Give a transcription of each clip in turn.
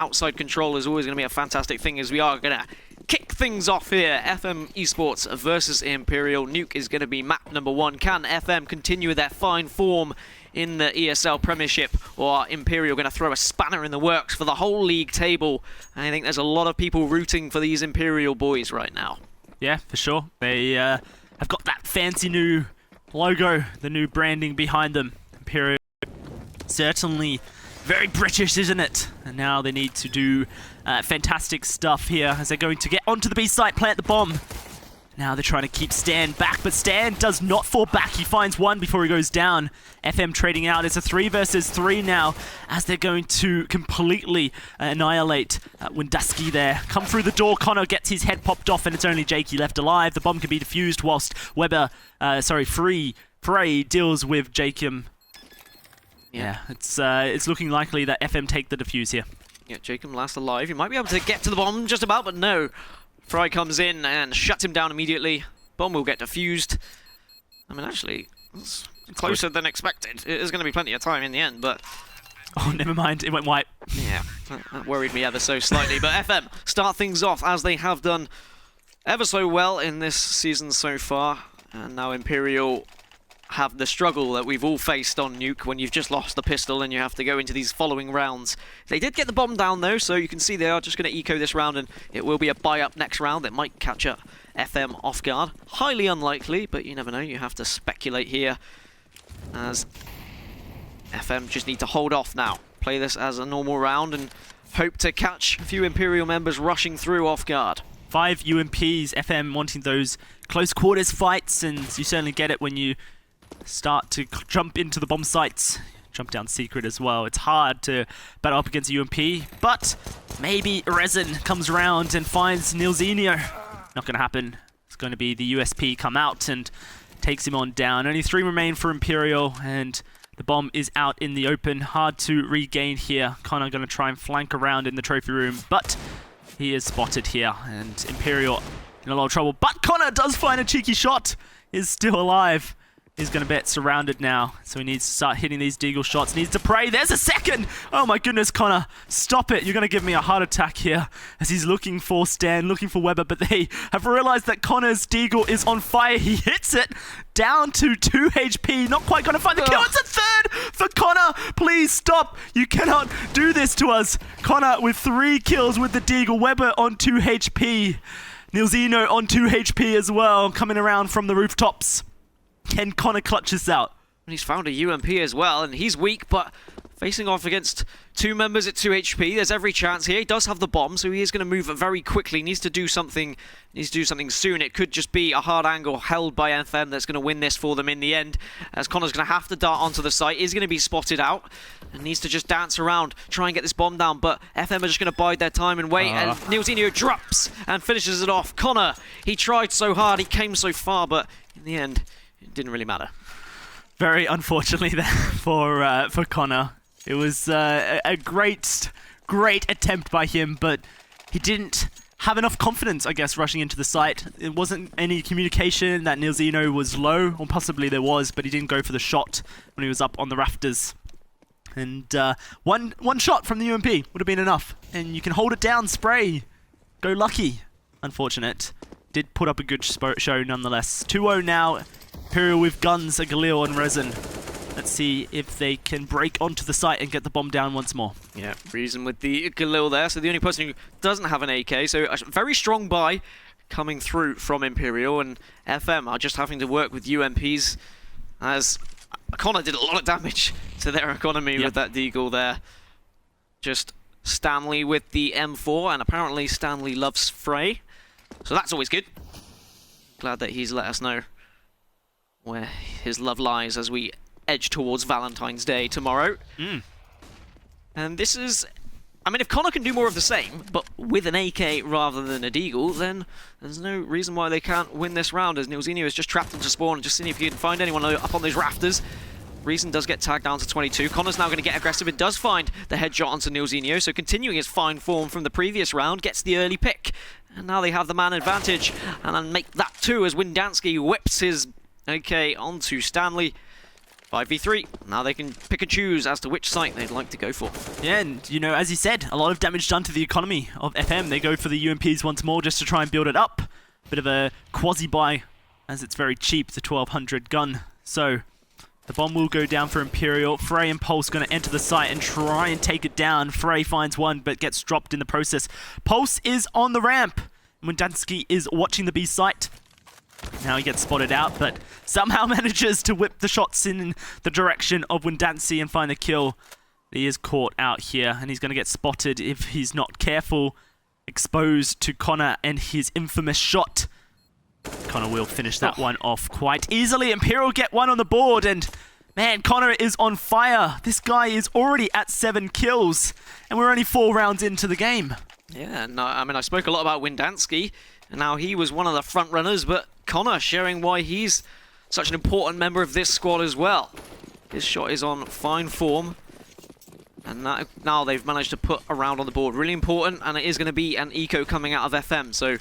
outside control is always going to be a fantastic thing, as we are going to kick things off here. FM Esports versus Imperial. Nuke is going to be map number 1. Can FM continue with their fine form in the ESL Premiership, or are Imperial going to throw a spanner in the works for the whole league table? And I think there's a lot of people rooting for these Imperial boys right now. Yeah, for sure. They have got that fancy new logo, the new branding behind them. Imperial, certainly very British, isn't it? And now they need to do fantastic stuff here as they're going to get onto the B site, plant the bomb. Now they're trying to keep Stan back, but Stan does not fall back. He finds one before he goes down. FM trading out. It's a 3 versus 3 now, as they're going to completely annihilate Windaski there. Come through the door, Connor gets his head popped off, and it's only Jakey left alive. The bomb can be defused whilst Frey deals with Jacob. Yeah, it's looking likely that FM take the defuse here. Yeah, Jacob last alive. He might be able to get to the bomb just about, but no. Fry comes in and shuts him down immediately. Bomb will get defused. I mean, actually, it's closer than expected. It is going to be plenty of time in the end, but... Oh, never mind. It went white. Yeah, that worried me ever so slightly. But FM start things off, as they have done ever so well in this season so far. And now Imperial have the struggle that we've all faced on Nuke when you've just lost the pistol and you have to go into these following rounds. They did get the bomb down though, so you can see they are just going to eco this round, and it will be a buy-up next round that might catch up FM off guard. Highly unlikely, but you never know. You have to speculate here, as FM just need to hold off now. Play this as a normal round and hope to catch a few Imperial members rushing through off guard. 5 UMPs, FM wanting those close quarters fights, and you certainly get it when you start to jump into the bomb sites. Jump down secret as well. It's hard to battle up against UMP, but maybe Resin comes around and finds Nilzinho. Not going to happen. It's going to be the USP come out and takes him on down. Only 3 remain for Imperial, and the bomb is out in the open. Hard to regain here. Connor going to try and flank around in the trophy room, but he is spotted here, and Imperial in a lot of trouble. But Connor does find a cheeky shot. Is still alive. He's going to get surrounded now, so he needs to start hitting these deagle shots. Needs to pray. There's a second! Oh my goodness, Connor, stop it. You're going to give me a heart attack here, as he's looking for Stan, looking for Weber, but they have realized that Connor's deagle is on fire. He hits it down to 2 HP. Not quite going to find the kill. It's a third for Connor. Please stop. You cannot do this to us. Connor with 3 kills with the deagle. Weber on 2 HP. Nilzino on 2 HP as well, coming around from the rooftops. Can Connor clutch this out? And he's found a UMP as well, and he's weak, but facing off against 2 members at 2 HP, there's every chance here. He does have the bomb, so he is going to move very quickly. He needs to do something soon. It could just be a hard angle held by FM that's going to win this for them in the end, as Connor's going to have to dart onto the site. Is going to be spotted out and needs to just dance around, try and get this bomb down, but FM are just going to bide their time and wait, and Nilzinho drops and finishes it off. Connor, he tried so hard, he came so far, but in the end, it didn't really matter. Very unfortunately there for Connor. It was a great attempt by him, but he didn't have enough confidence, I guess, rushing into the site. It wasn't any communication that Nilzino was low, or possibly there was, but he didn't go for the shot when he was up on the rafters. And one shot from the UMP would have been enough. And you can hold it down, spray. Go lucky. Unfortunate. Did put up a good show nonetheless. 2-0 now. Imperial with guns, a Galil and Resin. Let's see if they can break onto the site and get the bomb down once more. Yeah, Reason with the Galil there. So the only person who doesn't have an AK. So a very strong buy coming through from Imperial. And FM are just having to work with UMPs, as Connor did a lot of damage to their economy with that deagle there. Just Stanley with the M4, and apparently Stanley loves Frey. So that's always good. Glad that he's let us know where his love lies as we edge towards Valentine's Day tomorrow. And this is... I mean, if Connor can do more of the same, but with an AK rather than a deagle, then there's no reason why they can't win this round, as Nilzinho is just trapped into spawn and just seeing if you can find anyone up on those rafters. Reason does get tagged down to 22. Connor's now going to get aggressive. It does find the headshot onto Nilzinho, so continuing his fine form from the previous round, gets the early pick. And now they have the man advantage, and then make that 2 as Windansky whips his AK onto Stanley. 5v3. Now they can pick and choose as to which site they'd like to go for. Yeah, and you know, as you said, a lot of damage done to the economy of FM. They go for the UMPs once more just to try and build it up. Bit of a quasi-buy, as it's very cheap, the 1200 gun. So, the bomb will go down for Imperial. Frey and Pulse going to enter the site and try and take it down. Frey finds one, but gets dropped in the process. Pulse is on the ramp. Mundansky is watching the B site. Now he gets spotted out, but somehow manages to whip the shots in the direction of Windancy and find the kill. He is caught out here, and he's going to get spotted if he's not careful. Exposed to Connor and his infamous shot. Connor will finish that one off quite easily. Imperial get one on the board, and man, Connor is on fire. This guy is already at 7 kills, and we're only 4 rounds into the game. Yeah, no, I mean, I spoke a lot about Windansky, and now he was one of the front runners, but Connor sharing why he's such an important member of this squad as well. His shot is on fine form, and now they've managed to put a round on the board. Really important, and it is going to be an eco coming out of FM, so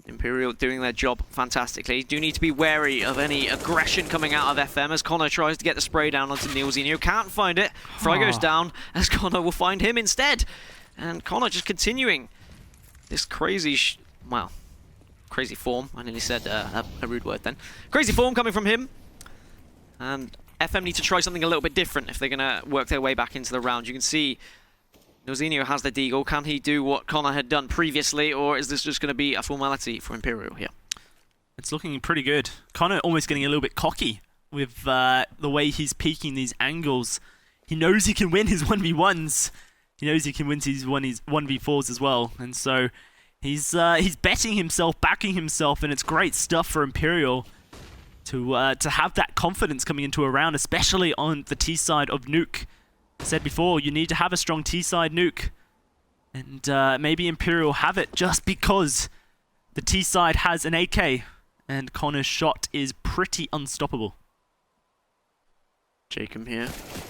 Imperial doing their job fantastically. Do need to be wary of any aggression coming out of FM as Connor tries to get the spray down onto Neilzinho. Can't find it. Fry goes down as Connor will find him instead. And Connor just continuing this crazy, crazy form. I nearly said a rude word then. Crazy form coming from him. And FM need to try something a little bit different if they're going to work their way back into the round. You can see Neilzinho has the deagle. Can he do what Connor had done previously, or is this just going to be a formality for Imperial here? It's looking pretty good. Connor almost getting a little bit cocky with the way he's peeking these angles. He knows he can win his 1v1s. He knows he can win his 1v4s as well. And so he's betting himself, backing himself, and it's great stuff for Imperial to have that confidence coming into a round, especially on the T side of Nuke. I said before, you need to have a strong T-side nuke. And maybe Imperial have it just because the T-side has an AK and Connor's shot is pretty unstoppable. Jacob here,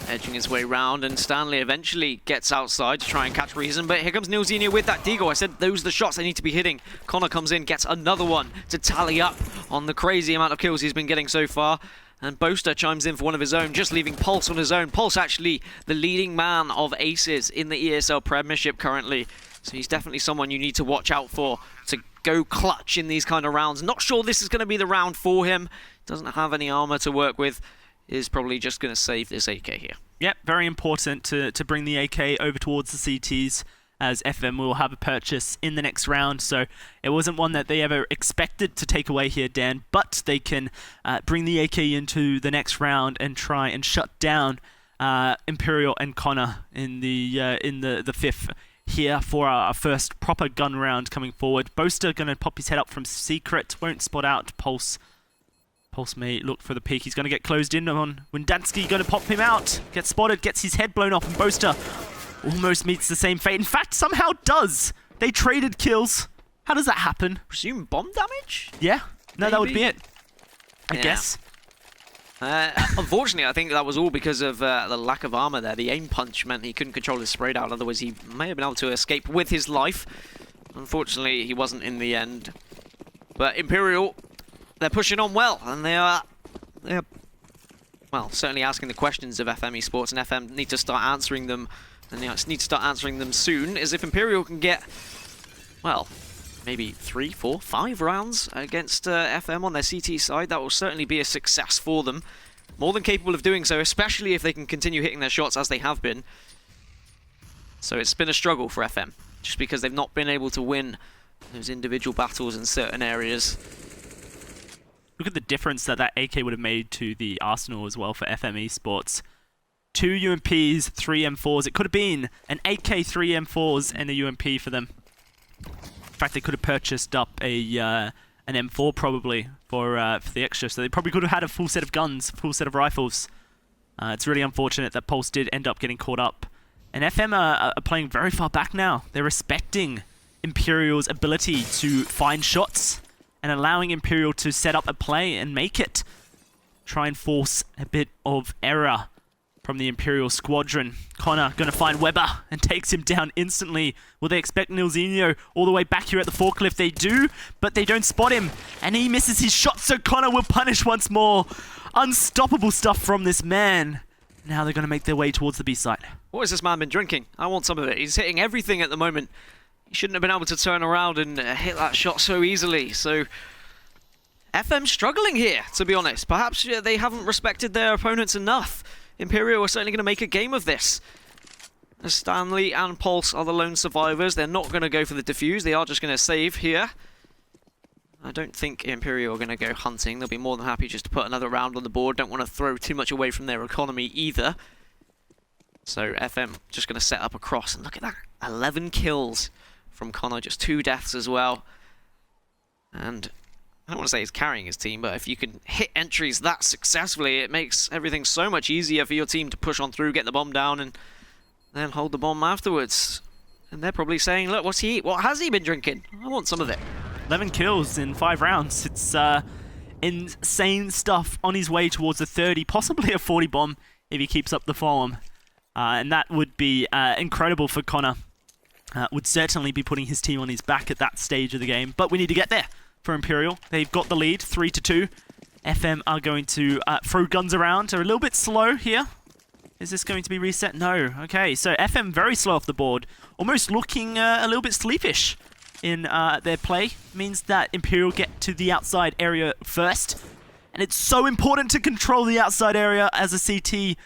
edging his way round, and Stanley eventually gets outside to try and catch Reason, but here comes Neilzinho with that deagle. I said those are the shots they need to be hitting. Connor comes in, gets another one to tally up on the crazy amount of kills he's been getting so far. And Boaster chimes in for one of his own, just leaving Pulse on his own. Pulse actually the leading man of aces in the ESL Premiership currently. So he's definitely someone you need to watch out for to go clutch in these kind of rounds. Not sure this is going to be the round for him. Doesn't have any armor to work with. Is probably just going to save this AK here. Yep, very important to bring the AK over towards the CTs, as FM will have a purchase in the next round. So it wasn't one that they ever expected to take away here, Dan, but they can bring the AK into the next round and try and shut down Imperial and Connor in the fifth here for our first proper gun round coming forward. Boaster going to pop his head up from Secret, won't spot out Pulse. Pulse may look for the peak. He's going to get closed in on Windansky, going to pop him out. Gets spotted, gets his head blown off, and Boaster almost meets the same fate. In fact, somehow does. They traded kills. How does that happen? Presume bomb damage? Yeah. No, Maybe. That would be it. I guess. Unfortunately, I think that was all because of the lack of armor there. The aim punch meant he couldn't control his spray down. Otherwise, he may have been able to escape with his life. Unfortunately, he wasn't in the end. But Imperial, they're pushing on well, and they are well, certainly asking the questions of FM Esports, and FM need to start answering them. And they need to start answering them soon, as if Imperial can get, well, maybe 3, 4, 5 rounds against FM on their CT side. That will certainly be a success for them. More than capable of doing so, especially if they can continue hitting their shots as they have been. So it's been a struggle for FM, just because they've not been able to win those individual battles in certain areas. Look at the difference that AK would have made to the Arsenal as well for FM Esports. 2 UMPs, 3 M4s. It could have been an AK, 3 M4s, and a UMP for them. In fact, they could have purchased up an M4 probably for the extra, so they probably could have had a full set of guns, full set of rifles. It's really unfortunate that Pulse did end up getting caught up. And FM are playing very far back now. They're respecting Imperial's ability to find shots and allowing Imperial to set up a play and make it. Try and force a bit of error from the Imperial squadron. Connor going to find Weber and takes him down instantly. Will they expect Nilzinho all the way back here at the forklift? They do, but they don't spot him, and he misses his shot, so Connor will punish once more. Unstoppable stuff from this man. Now they're going to make their way towards the B site. What has this man been drinking? I want some of it. He's hitting everything at the moment. He shouldn't have been able to turn around and hit that shot so easily. So FM struggling here, to be honest. Perhaps they haven't respected their opponents enough. Imperial are certainly going to make a game of this. As Stanley and Pulse are the lone survivors, they're not going to go for the defuse. They are just going to save here. I don't think Imperial are going to go hunting. They'll be more than happy just to put another round on the board. Don't want to throw too much away from their economy either. So FM just going to set up across. And look at that. 11 kills from Connor. Just 2 deaths as well. And I don't want to say he's carrying his team, but if you can hit entries that successfully, it makes everything so much easier for your team to push on through, get the bomb down, and then hold the bomb afterwards. And they're probably saying, look, what has he been drinking? I want some of it. 11 kills in 5 rounds. It's insane stuff on his way towards a 30, possibly a 40 bomb if he keeps up the form. And that would be incredible for Connor. Would certainly be putting his team on his back at that stage of the game. But we need to get there. For Imperial, they've got the lead, 3-2. FM are going to throw guns around. They're a little bit slow here. Is this going to be reset? No. Okay, so FM very slow off the board. Almost looking a little bit sleepish in their play. Means that Imperial get to the outside area first. And it's so important to control the outside area as a CT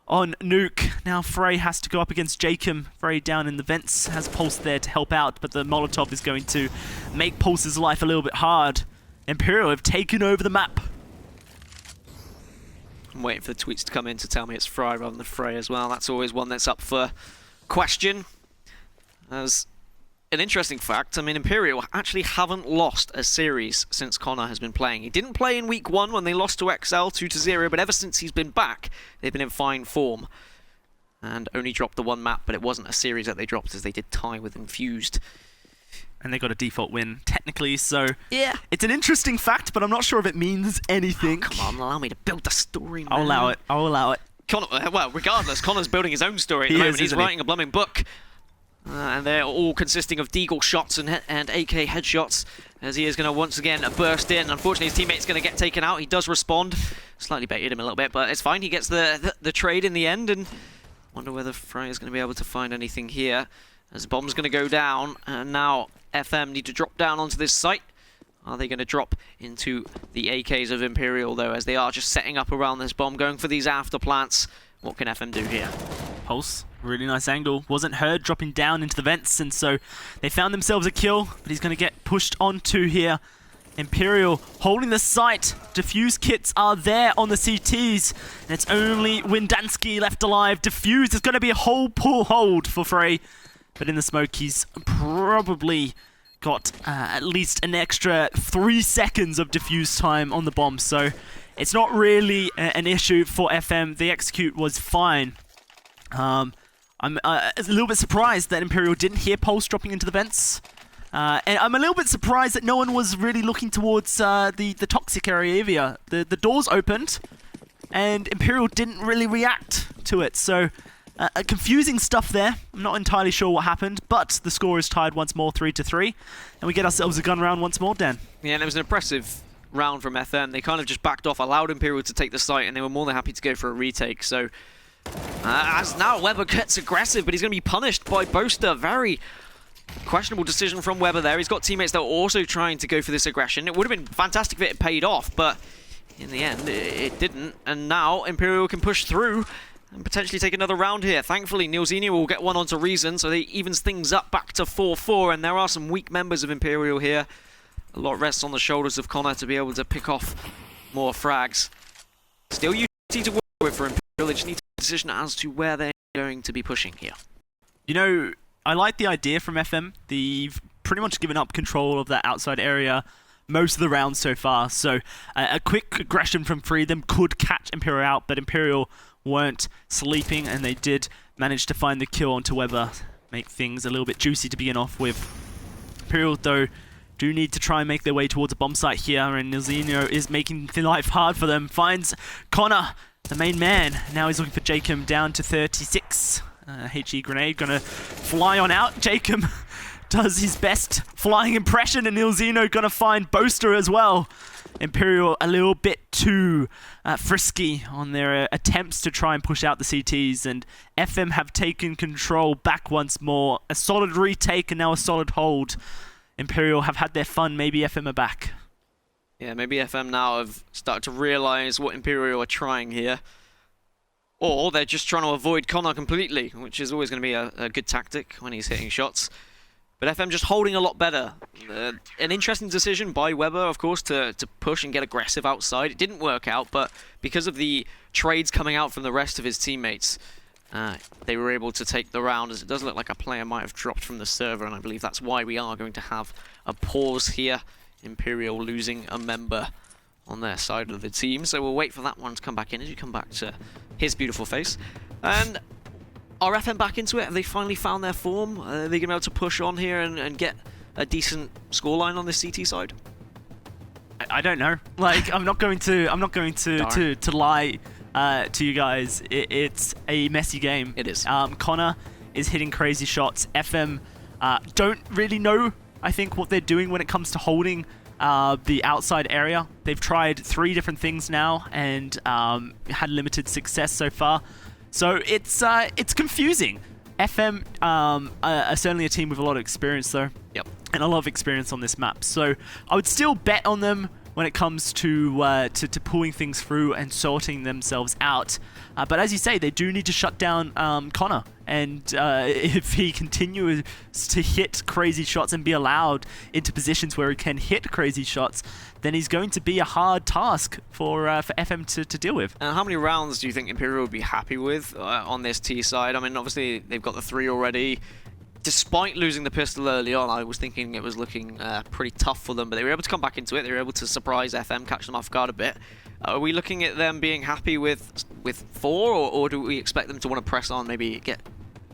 on Nuke. Now Frey has to go up against Jacob. Frey down in the vents, has Pulse there to help out, but the Molotov is going to make Pulse's life a little bit hard. Imperial have taken over the map. I'm waiting for the tweets to come in to tell me it's Fry rather than Frey as well. That's always one that's up for question. As an interesting fact, I mean, Imperial actually haven't lost a series since Connor has been playing. He didn't play in week 1 when they lost to XL 2-0, but ever since he's been back, they've been in fine form. And only dropped the 1 map, but it wasn't a series that they dropped as they did tie with Infused. And they got a default win, technically, so... Yeah. It's an interesting fact, but I'm not sure if it means anything. Oh, come on, allow me to build the story, man. I'll allow it. I'll allow it. Connor, well, regardless, Connor's building his own story at the moment. He's writing a blooming book. And they're all consisting of deagle shots and AK headshots, as he is going to once again burst in. Unfortunately, his teammate's going to get taken out. He does respond. Slightly baited him a little bit, but it's fine. He gets the trade in the end, and wonder whether Frey is going to be able to find anything here. As the bomb's going to go down, and now FM need to drop down onto this site. Are they going to drop into the AKs of Imperial, though, as they are just setting up around this bomb, going for these after plants? What can FM do here? Pulse, really nice angle. Wasn't heard, dropping down into the vents, and so they found themselves a kill, but he's going to get pushed onto here. Imperial holding the site. Diffuse kits are there on the CTs, and it's only Windansky left alive. Diffuse is going to be a whole pull hold for Frey, but in the smoke, he's probably got at least an extra 3 seconds of diffuse time on the bomb, so it's not really an issue for FM. The execute was fine. I'm a little bit surprised that Imperial didn't hear Pulse dropping into the vents. And I'm a little bit surprised that no one was really looking towards the toxic area either. The doors opened, and Imperial didn't really react to it. So, confusing stuff there. I'm not entirely sure what happened, but the score is tied once more, 3-3. And we get ourselves a gun round once more, Dan. Yeah, and it was an impressive round from FM. They kind of just backed off, allowed Imperial to take the site, and they were more than happy to go for a retake. So, as now Weber gets aggressive, but he's going to be punished by Boaster. Very questionable decision from Weber there. He's got teammates that were also trying to go for this aggression. It would have been fantastic if it had paid off, but in the end, it didn't. And now Imperial can push through and potentially take another round here. Thankfully, Nilzinho will get one onto Reason, so they evens things up back to 4-4, and there are some weak members of Imperial here. A lot rests on the shoulders of Connor to be able to pick off more frags. Still UT to work with for Imperial. They just need to make a decision as to where they're going to be pushing here. You know, I like the idea from FM. They've pretty much given up control of that outside area most of the rounds so far. So a quick aggression from three of them could catch Imperial out, but Imperial weren't sleeping, and they did manage to find the kill onto Weber. Make things a little bit juicy to begin off with. Imperial, though, do need to try and make their way towards a bomb site here, and Nilzinho is making life hard for them. Finds Connor, the main man. Now he's looking for Jacob down to 36. HE grenade gonna fly on out. Jacob does his best flying impression, and Ilzino gonna find Boaster as well. Imperial a little bit too frisky on their attempts to try and push out the CTs, and FM have taken control back once more. A solid retake and now a solid hold. Imperial have had their fun, maybe FM are back. Yeah, maybe FM now have started to realise what Imperial are trying here. Or they're just trying to avoid Connor completely, which is always going to be a good tactic when he's hitting shots. But FM just holding a lot better. An interesting decision by Weber, of course, to push and get aggressive outside. It didn't work out, but because of the trades coming out from the rest of his teammates, they were able to take the round, as it does look like a player might have dropped from the server, and I believe that's why we are going to have a pause here. Imperial losing a member on their side of the team, so we'll wait for that one to come back in as you come back to his beautiful face. And are FM back into it? Have they finally found their form? Are they going to be able to push on here and get a decent scoreline on this CT side? I don't know. Like, I'm not going to lie to you guys. It's a messy game. It is. Connor is hitting crazy shots. FM don't really know, I think, what they're doing when it comes to holding the outside area. They've tried 3 different things now and had limited success so far. So it's confusing. FM are certainly a team with a lot of experience, though. Yep. And a lot of experience on this map. So I would still bet on them when it comes to pulling things through and sorting themselves out. But as you say, they do need to shut down Connor. And if he continues to hit crazy shots and be allowed into positions where he can hit crazy shots, then he's going to be a hard task for FM to deal with. And how many rounds do you think Imperial would be happy with on this T side? I mean, obviously, they've got the 3 already. Despite losing the pistol early on, I was thinking it was looking pretty tough for them, but they were able to come back into it. They were able to surprise FM, catch them off guard a bit. Are we looking at them being happy with 4, or do we expect them to want to press on, maybe get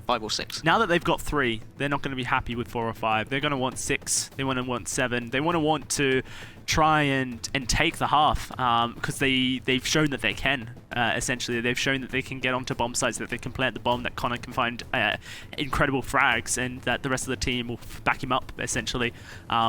5 or 6? Now that they've got 3, they're not going to be happy with 4 or 5. They're going to want 6. They want 7. They want to try and take the half, because they've shown that they can. Essentially, they've shown that they can get onto bomb sites, that they can plant the bomb, that Connor can find incredible frags, and that the rest of the team will back him up. Essentially,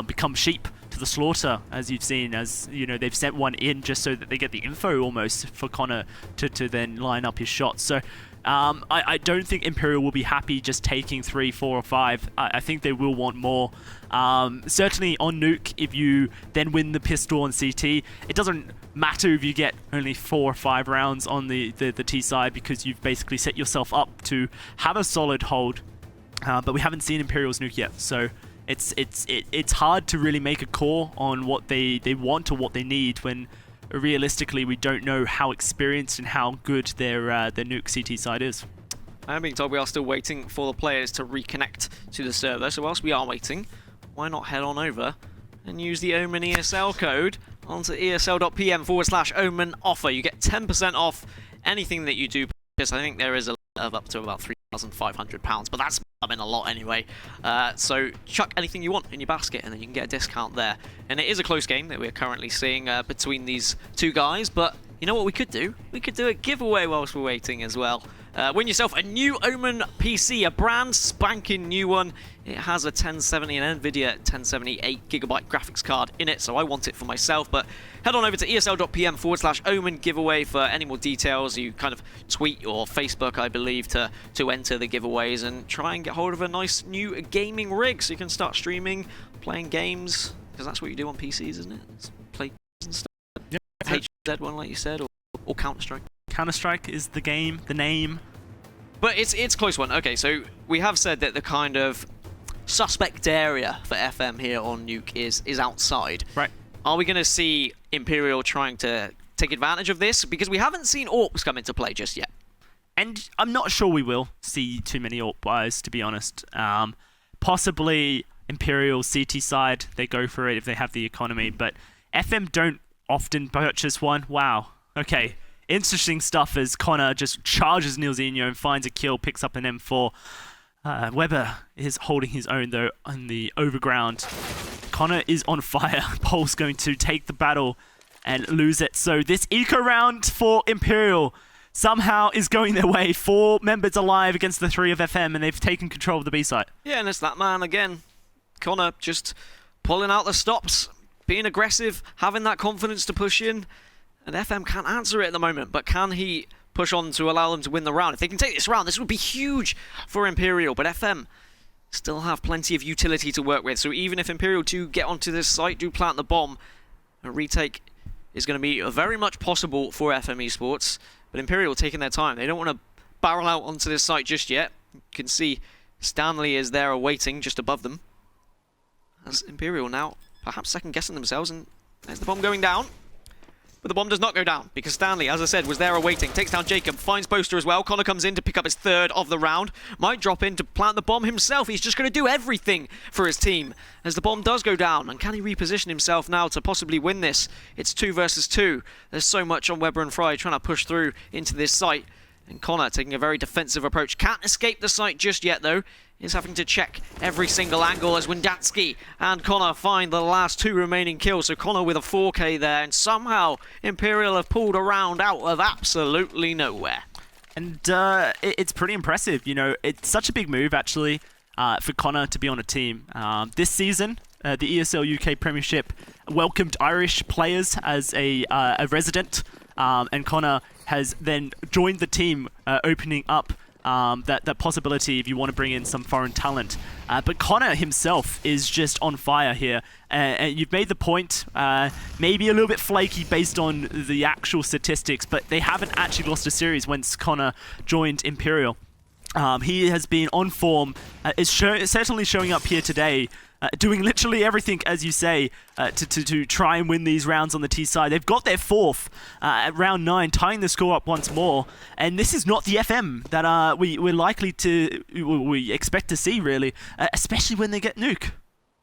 become sheep to the slaughter, as you've seen. As you know, they've sent one in just so that they get the info almost for Connor to then line up his shots. So. I don't think Imperial will be happy just taking 3, 4, or 5. I think they will want more. Certainly on Nuke, if you then win the pistol on CT, it doesn't matter if you get only 4 or 5 rounds on the T side, because you've basically set yourself up to have a solid hold. But we haven't seen Imperial's Nuke yet, so it's hard to really make a call on what they want or what they need when realistically we don't know how experienced and how good their Nuke CT side is. I'm being told we are still waiting for the players to reconnect to the server, so whilst we are waiting, why not head on over and use the Omen ESL code onto esl.pm/Omen offer. You get 10% off anything that you do purchase. I think there is a limit of up to about £3,500, but that's a lot anyway. So chuck anything you want in your basket and then you can get a discount there. And it is a close game that we're currently seeing between these 2 guys, but you know what we could do? We could do a giveaway whilst we're waiting as well. Win yourself a new Omen PC, a brand spanking new one. It has a 1070 and NVIDIA 1070 8GB graphics card in it, so I want it for myself. But head on over to esl.pm/Omen giveaway for any more details. You kind of tweet or Facebook, I believe, to enter the giveaways and try and get hold of a nice new gaming rig so you can start streaming, playing games, because that's what you do on PCs, isn't it? It's play and stuff. Yep. HZ1, like you said, or Counter-Strike. Counter-Strike is the game, the name. But it's a close one. Okay, so we have said that the kind of suspect area for FM here on Nuke is outside. Right. Are we going to see Imperial trying to take advantage of this? Because we haven't seen AWPs come into play just yet. And I'm not sure we will see too many AWP buys, to be honest. Possibly Imperial CT side, they go for it if they have the economy, but FM don't often purchase one. Wow. Okay. Interesting stuff as Connor just charges Nilzinho and finds a kill, picks up an M4. Weber is holding his own, though, on the overground. Connor is on fire. Pole's going to take the battle and lose it. So this eco round for Imperial somehow is going their way. 4 members alive against the 3 of FM, and they've taken control of the B site. Yeah, and it's that man again, Connor, just pulling out the stops, being aggressive, having that confidence to push in. And FM can't answer it at the moment, but can he push on to allow them to win the round? If they can take this round, this would be huge for Imperial, but FM still have plenty of utility to work with. So even if Imperial do get onto this site, do plant the bomb, a retake is going to be very much possible for FM Esports. But Imperial taking their time. They don't want to barrel out onto this site just yet. You can see Stanley is there awaiting just above them. As Imperial now perhaps second guessing themselves, and there's the bomb going down. But the bomb does not go down because Stanley, as I said, was there awaiting. Takes down Jacob, finds Poster as well. Connor comes in to pick up his 3rd of the round. Might drop in to plant the bomb himself. He's just going to do everything for his team as the bomb does go down. And can he reposition himself now to possibly win this? It's 2 versus 2. There's so much on Weber and Fry trying to push through into this site. And Connor taking a very defensive approach. Can't escape the site just yet though. Is having to check every single angle as Windatsky and Connor find the last 2 remaining kills. So Connor with a 4K there, and somehow Imperial have pulled a round out of absolutely nowhere. And it's pretty impressive, you know. It's such a big move, actually, for Connor to be on a team. This season, the ESL UK Premiership welcomed Irish players as a resident, and Connor has then joined the team, opening up that possibility if you want to bring in some foreign talent. But Connor himself is just on fire here. And you've made the point, maybe a little bit flaky based on the actual statistics, but they haven't actually lost a series once Connor joined Imperial. He has been on form, is certainly showing up here today, doing literally everything, as you say, to try and win these rounds on the T side. They've got their 4th at round 9, tying the score up once more. And this is not the FM that we're likely to, we expect to see, really, especially when they get nuke.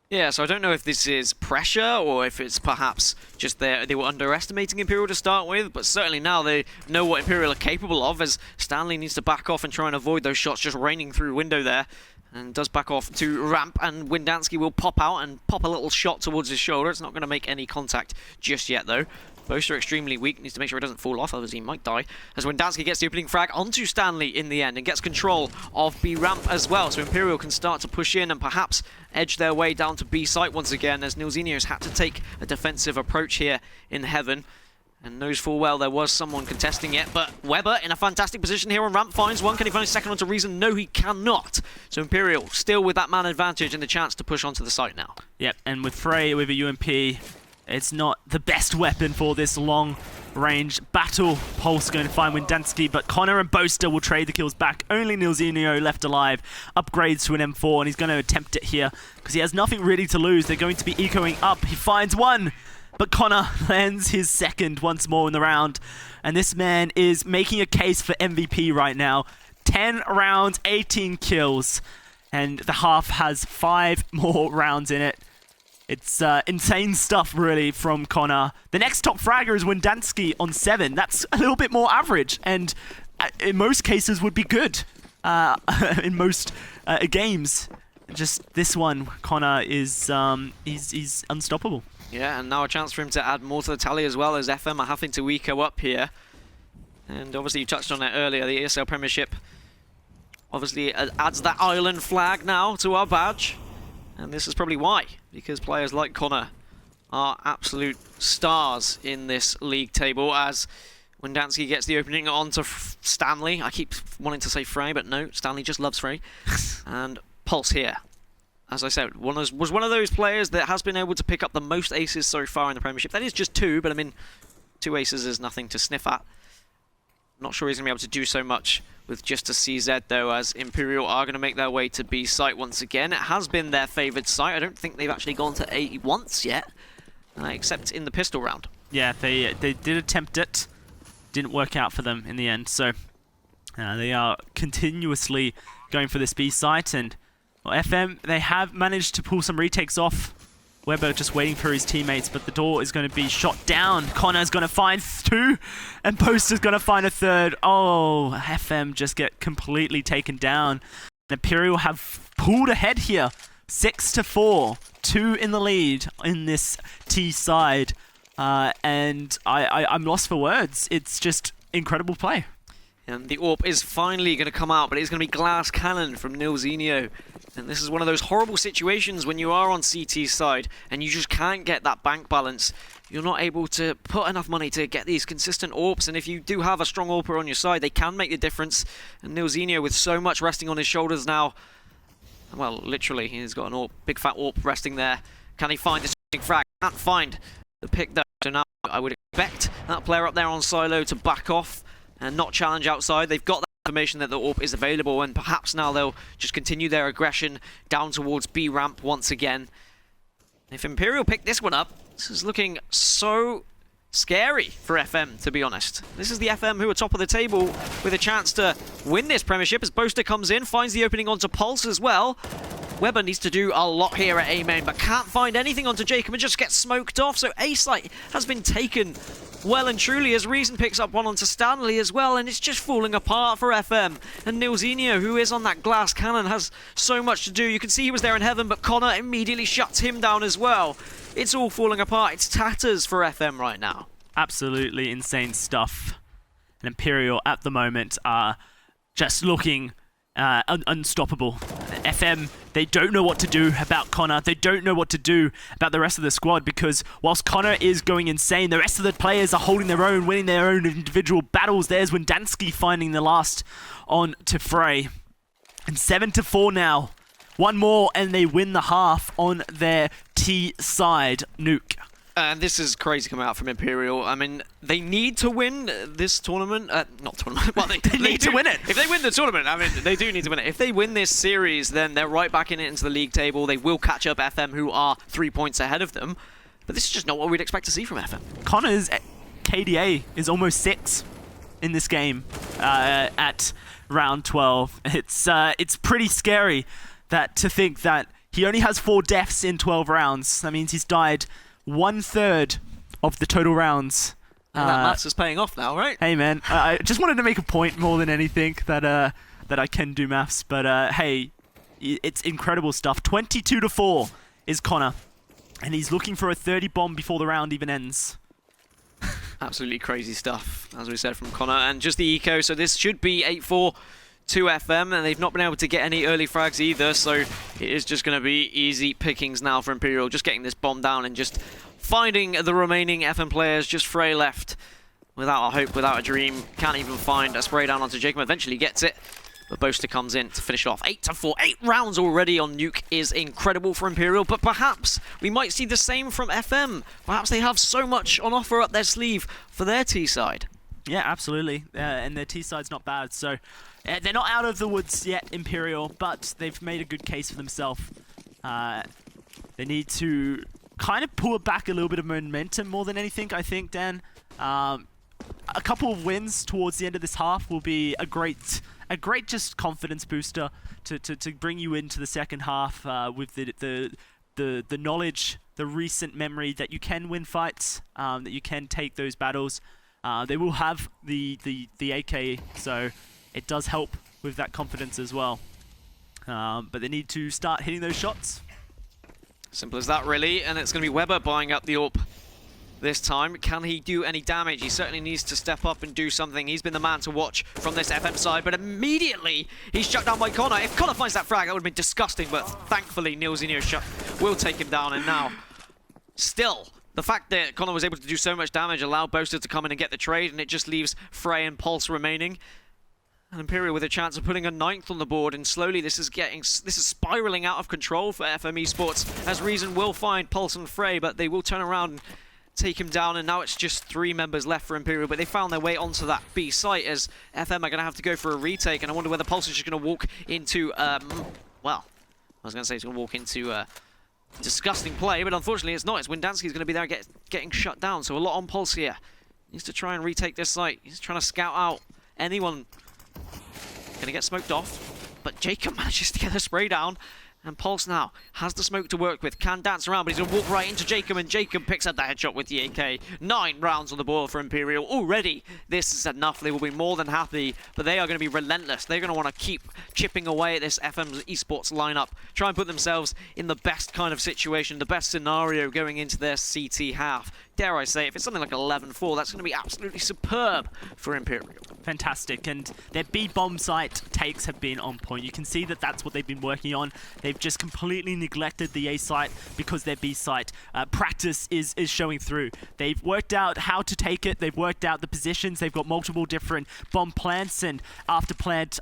Yeah, so I don't know if this is pressure or if it's perhaps just they were underestimating Imperial to start with, but certainly now they know what Imperial are capable of, as Stanley needs to back off and try and avoid those shots just raining through window there. And does back off to ramp, and Windansky will pop out and pop a little shot towards his shoulder. It's not going to make any contact just yet, though. Both are extremely weak, needs to make sure it doesn't fall off, otherwise he might die. As Windansky gets the opening frag onto Stanley in the end and gets control of B ramp as well. So Imperial can start to push in and perhaps edge their way down to B site once again, as Nilzinho's had to take a defensive approach here in Heaven. And knows full well there was someone contesting it, but Weber in a fantastic position here on ramp finds one. Can he find a second onto Reason? No, he cannot. So Imperial still with that man advantage and the chance to push onto the site now. Yep, and with Frey with a UMP, it's not the best weapon for this long-range battle. Pulse going to find Windansky, but Connor and Boaster will trade the kills back. Only Nilzinho left alive. Upgrades to an M4, and he's going to attempt it here because he has nothing really to lose. They're going to be ecoing up. He finds one. But Connor lands his 2nd once more in the round. And this man is making a case for MVP right now. 10 rounds, 18 kills. And the half has 5 more rounds in it. It's insane stuff, really, from Connor. The next top fragger is Windansky on 7. That's a little bit more average. And in most cases would be good. In most games. Just this one, Connor is he's unstoppable. Yeah, and now a chance for him to add more to the tally as well, as FM are having to eco up here. And obviously you touched on it earlier, the ESL Premiership obviously adds that island flag now to our badge. And this is probably why, because players like Connor are absolute stars in this league table, as Windansky gets the opening onto Stanley. I keep wanting to say Frey, but no, Stanley just loves Frey. And Pulse here. As I said, was one of those players that has been able to pick up the most aces so far in the Premiership. That is just 2, but I mean, 2 aces is nothing to sniff at. Not sure he's going to be able to do so much with just a CZ, though, as Imperial are going to make their way to B site once again. It has been their favoured site. I don't think they've actually gone to A once yet, except in the pistol round. Yeah, they did attempt it. Didn't work out for them in the end, so they are continuously going for this B site, and well, FM, they have managed to pull some retakes off. Weber just waiting for his teammates, but the door is going to be shot down. Connor's going to find 2, and Poster's going to find a 3rd. Oh, FM just get completely taken down. Imperial have pulled ahead here, 6-4, 2 in the lead in this T side. and I'm lost for words. It's just incredible play. And the AWP is finally going to come out, but it's going to be Glass Cannon from Nilzinho. And this is one of those horrible situations when you are on CT's side and you just can't get that bank balance. You're not able to put enough money to get these consistent AWPs, and if you do have a strong AWPer on your side, they can make the difference. And Nilzinho, with so much resting on his shoulders now, well, literally, he's got an AWP, big fat AWP resting there. Can he find this frag? Can't find the pick though, so now I would expect that player up there on silo to back off and not challenge outside. They've got that information that the AWP is available, and perhaps now they'll just continue their aggression down towards B ramp once again. If Imperial pick this one up, this is looking so scary for FM, to be honest. This is the FM who are top of the table with a chance to win this Premiership as Boaster comes in, finds the opening onto Pulse as well. Weber needs to do a lot here at A main, but can't find anything onto Jacob and just gets smoked off. So A site has been taken well and truly as Reason picks up one onto Stanley as well, and it's just falling apart for FM. And Nilzinho, who is on that Glass Cannon, has so much to do. You can see he was there in heaven, but Connor immediately shuts him down as well. It's all falling apart. It's tatters for FM right now. Absolutely insane stuff. And Imperial at the moment are just looking unstoppable. FM, they don't know what to do about Connor. They don't know what to do about the rest of the squad, because whilst Connor is going insane, the rest of the players are holding their own, winning their own individual battles. There's Windansky finding the last on to Frey. And 7-4 now. One more and they win the half on their T side. Nuke. And this is crazy coming out from Imperial. I mean, they need to win this tournament. Not tournament. Well, they need to win it. If they win the tournament, I mean, they do need to win it. If they win this series, then they're right back in it into the league table. They will catch up FM, who are 3 points ahead of them. But this is just not what we'd expect to see from FM. Connor's KDA is almost 6 in this game at round 12. It's pretty scary to think that he only has 4 deaths in 12 rounds. That means he's died 1/3 of the total rounds. And that maths is paying off now, right? Hey man, I just wanted to make a point more than anything that I can do maths, but hey, it's incredible stuff. 22-4 is Connor, and he's looking for a 30 bomb before the round even ends. Absolutely crazy stuff, as we said from Connor, and just the eco. So this should be 8-4 to FM, and they've not been able to get any early frags either, so it is just going to be easy pickings now for Imperial, just getting this bomb down and just finding the remaining FM players. Just Frey left without a hope, without a dream. Can't even find a spray down onto Jacob. Eventually gets it, but Boaster comes in to finish off. 8-4, 8 rounds already on Nuke is incredible for Imperial, but perhaps we might see the same from FM. Perhaps they have so much on offer up their sleeve for their T side. Yeah, absolutely, and their T side's not bad, so they're not out of the woods yet, Imperial, but they've made a good case for themselves. They need to kind of pull back a little bit of momentum more than anything, I think, Dan. A couple of wins towards the end of this half will be a great just confidence booster to bring you into the second half with the knowledge, the recent memory that you can win fights, that you can take those battles. They will have the AK, so it does help with that confidence as well. But they need to start hitting those shots. Simple as that, really. And it's going to be Weber buying up the AWP this time. Can he do any damage? He certainly needs to step up and do something. He's been the man to watch from this FM side, but immediately he's shut down by Connor. If Connor finds that frag, that would have been disgusting, but thankfully Nilzinho will take him down. And now, still, the fact that Connor was able to do so much damage allowed Boaster to come in and get the trade, and it just leaves Frey and Pulse remaining. And Imperial with a chance of putting a 9th on the board, and slowly this is spiraling out of control for FM Esports, as Reason will find Pulse and Frey, but they will turn around and take him down, and now it's just 3 members left for Imperial, but they found their way onto that B site as FM are going to have to go for a retake, and I wonder whether Pulse is just going to walk into, well, I was going to say he's going to walk into disgusting play, but unfortunately it's not. It's Windansky's going to be there getting shut down, so a lot on Pulse here. He needs to try and retake this site. He's trying to scout out anyone. Going to get smoked off, but Jacob manages to get a spray down, and Pulse now has the smoke to work with, can dance around, but he's going to walk right into Jacob, and Jacob picks up the headshot with the AK. 9 rounds on the board for Imperial. Already, this is enough. They will be more than happy, but they are going to be relentless. They're going to want to keep chipping away at this FM Esports lineup, try and put themselves in the best kind of situation, the best scenario going into their CT half. dare I say, if it's something like 11-4, that's going to be absolutely superb for Imperial. Fantastic, and their B bomb site takes have been on point. You can see that that's what they've been working on. They've just completely neglected the A site because their B site practice is showing through. They've worked out how to take it. They've worked out the positions. They've got multiple different bomb plants and after plant,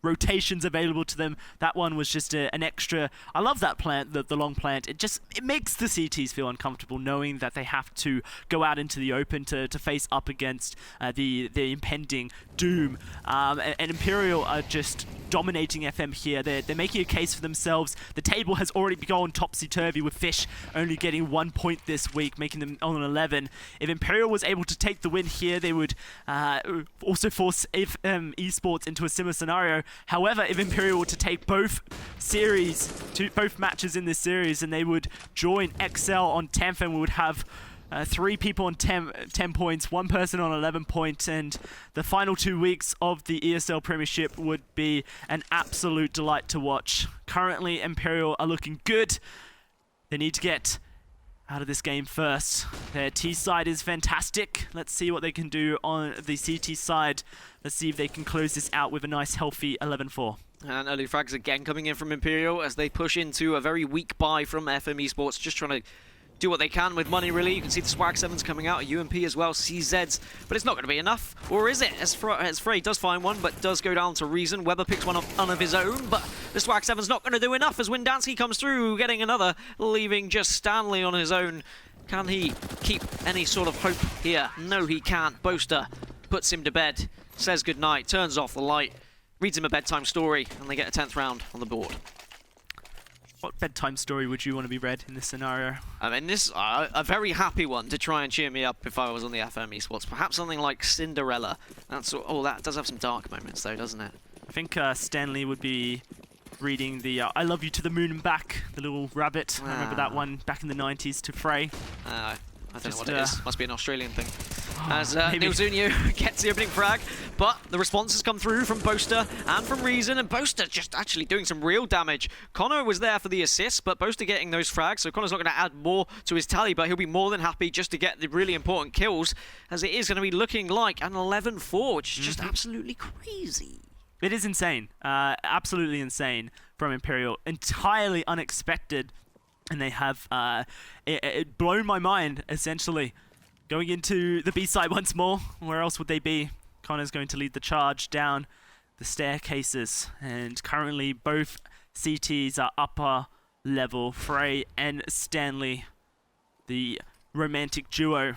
rotations available to them. That one was just an extra. I love that plant, the long plant. It makes the CTs feel uncomfortable knowing that they have to go out into the open to face up against the impending doom. And Imperial are just dominating FM here. They're making a case for themselves. The table has already gone topsy-turvy with Fish only getting 1 point this week, making them on 11. If Imperial was able to take the win here, they would also force esports into a similar scenario. However, if Imperial were to take both matches in this series, and they would join XL on 10th, and we would have 3 people on 10 points, 1 person on 11 points, and the final 2 weeks of the ESL Premiership would be an absolute delight to watch. Currently, Imperial are looking good. They need to get out of this game first. Their T side is fantastic. Let's see what they can do on the CT side. Let's see if they can close this out with a nice, healthy 11-4. And early frags again coming in from Imperial as they push into a very weak buy from FM Esports, just trying to do what they can with money, really. You can see the Swag 7s coming out, UMP as well, CZs, but it's not going to be enough. Or is it? As Frey does find one, but does go down to Reason. Weber picks one up of his own, but the Swag 7's not going to do enough as Windansky comes through, getting another, leaving just Stanley on his own. Can he keep any sort of hope here? No, he can't. Boaster puts him to bed, says goodnight, turns off the light, reads him a bedtime story, and they get a 10th round on the board. What bedtime story would you want to be read in this scenario? I mean, this a very happy one to try and cheer me up if I was on the FM Esports. Perhaps something like Cinderella. That does have some dark moments though, doesn't it? I think Stanley would be reading the I Love You to the Moon and Back, the little rabbit. I remember that one back in the 90s to Frey. I don't know what it is. Must be an Australian thing. As Nilzunio gets the opening frag, but the responses come through from Boaster and from Reason, and Boaster just actually doing some real damage. Connor was there for the assist, but Boaster getting those frags, so Connor's not going to add more to his tally, but he'll be more than happy just to get the really important kills, as it is going to be looking like an 11-4, which is just absolutely crazy. It is insane. Absolutely insane from Imperial. Entirely unexpected. And they have it blown my mind, essentially. Going into the B side once more. Where else would they be? Connor's going to lead the charge down the staircases. And currently both CTs are upper level. Frey and Stanley, the romantic duo,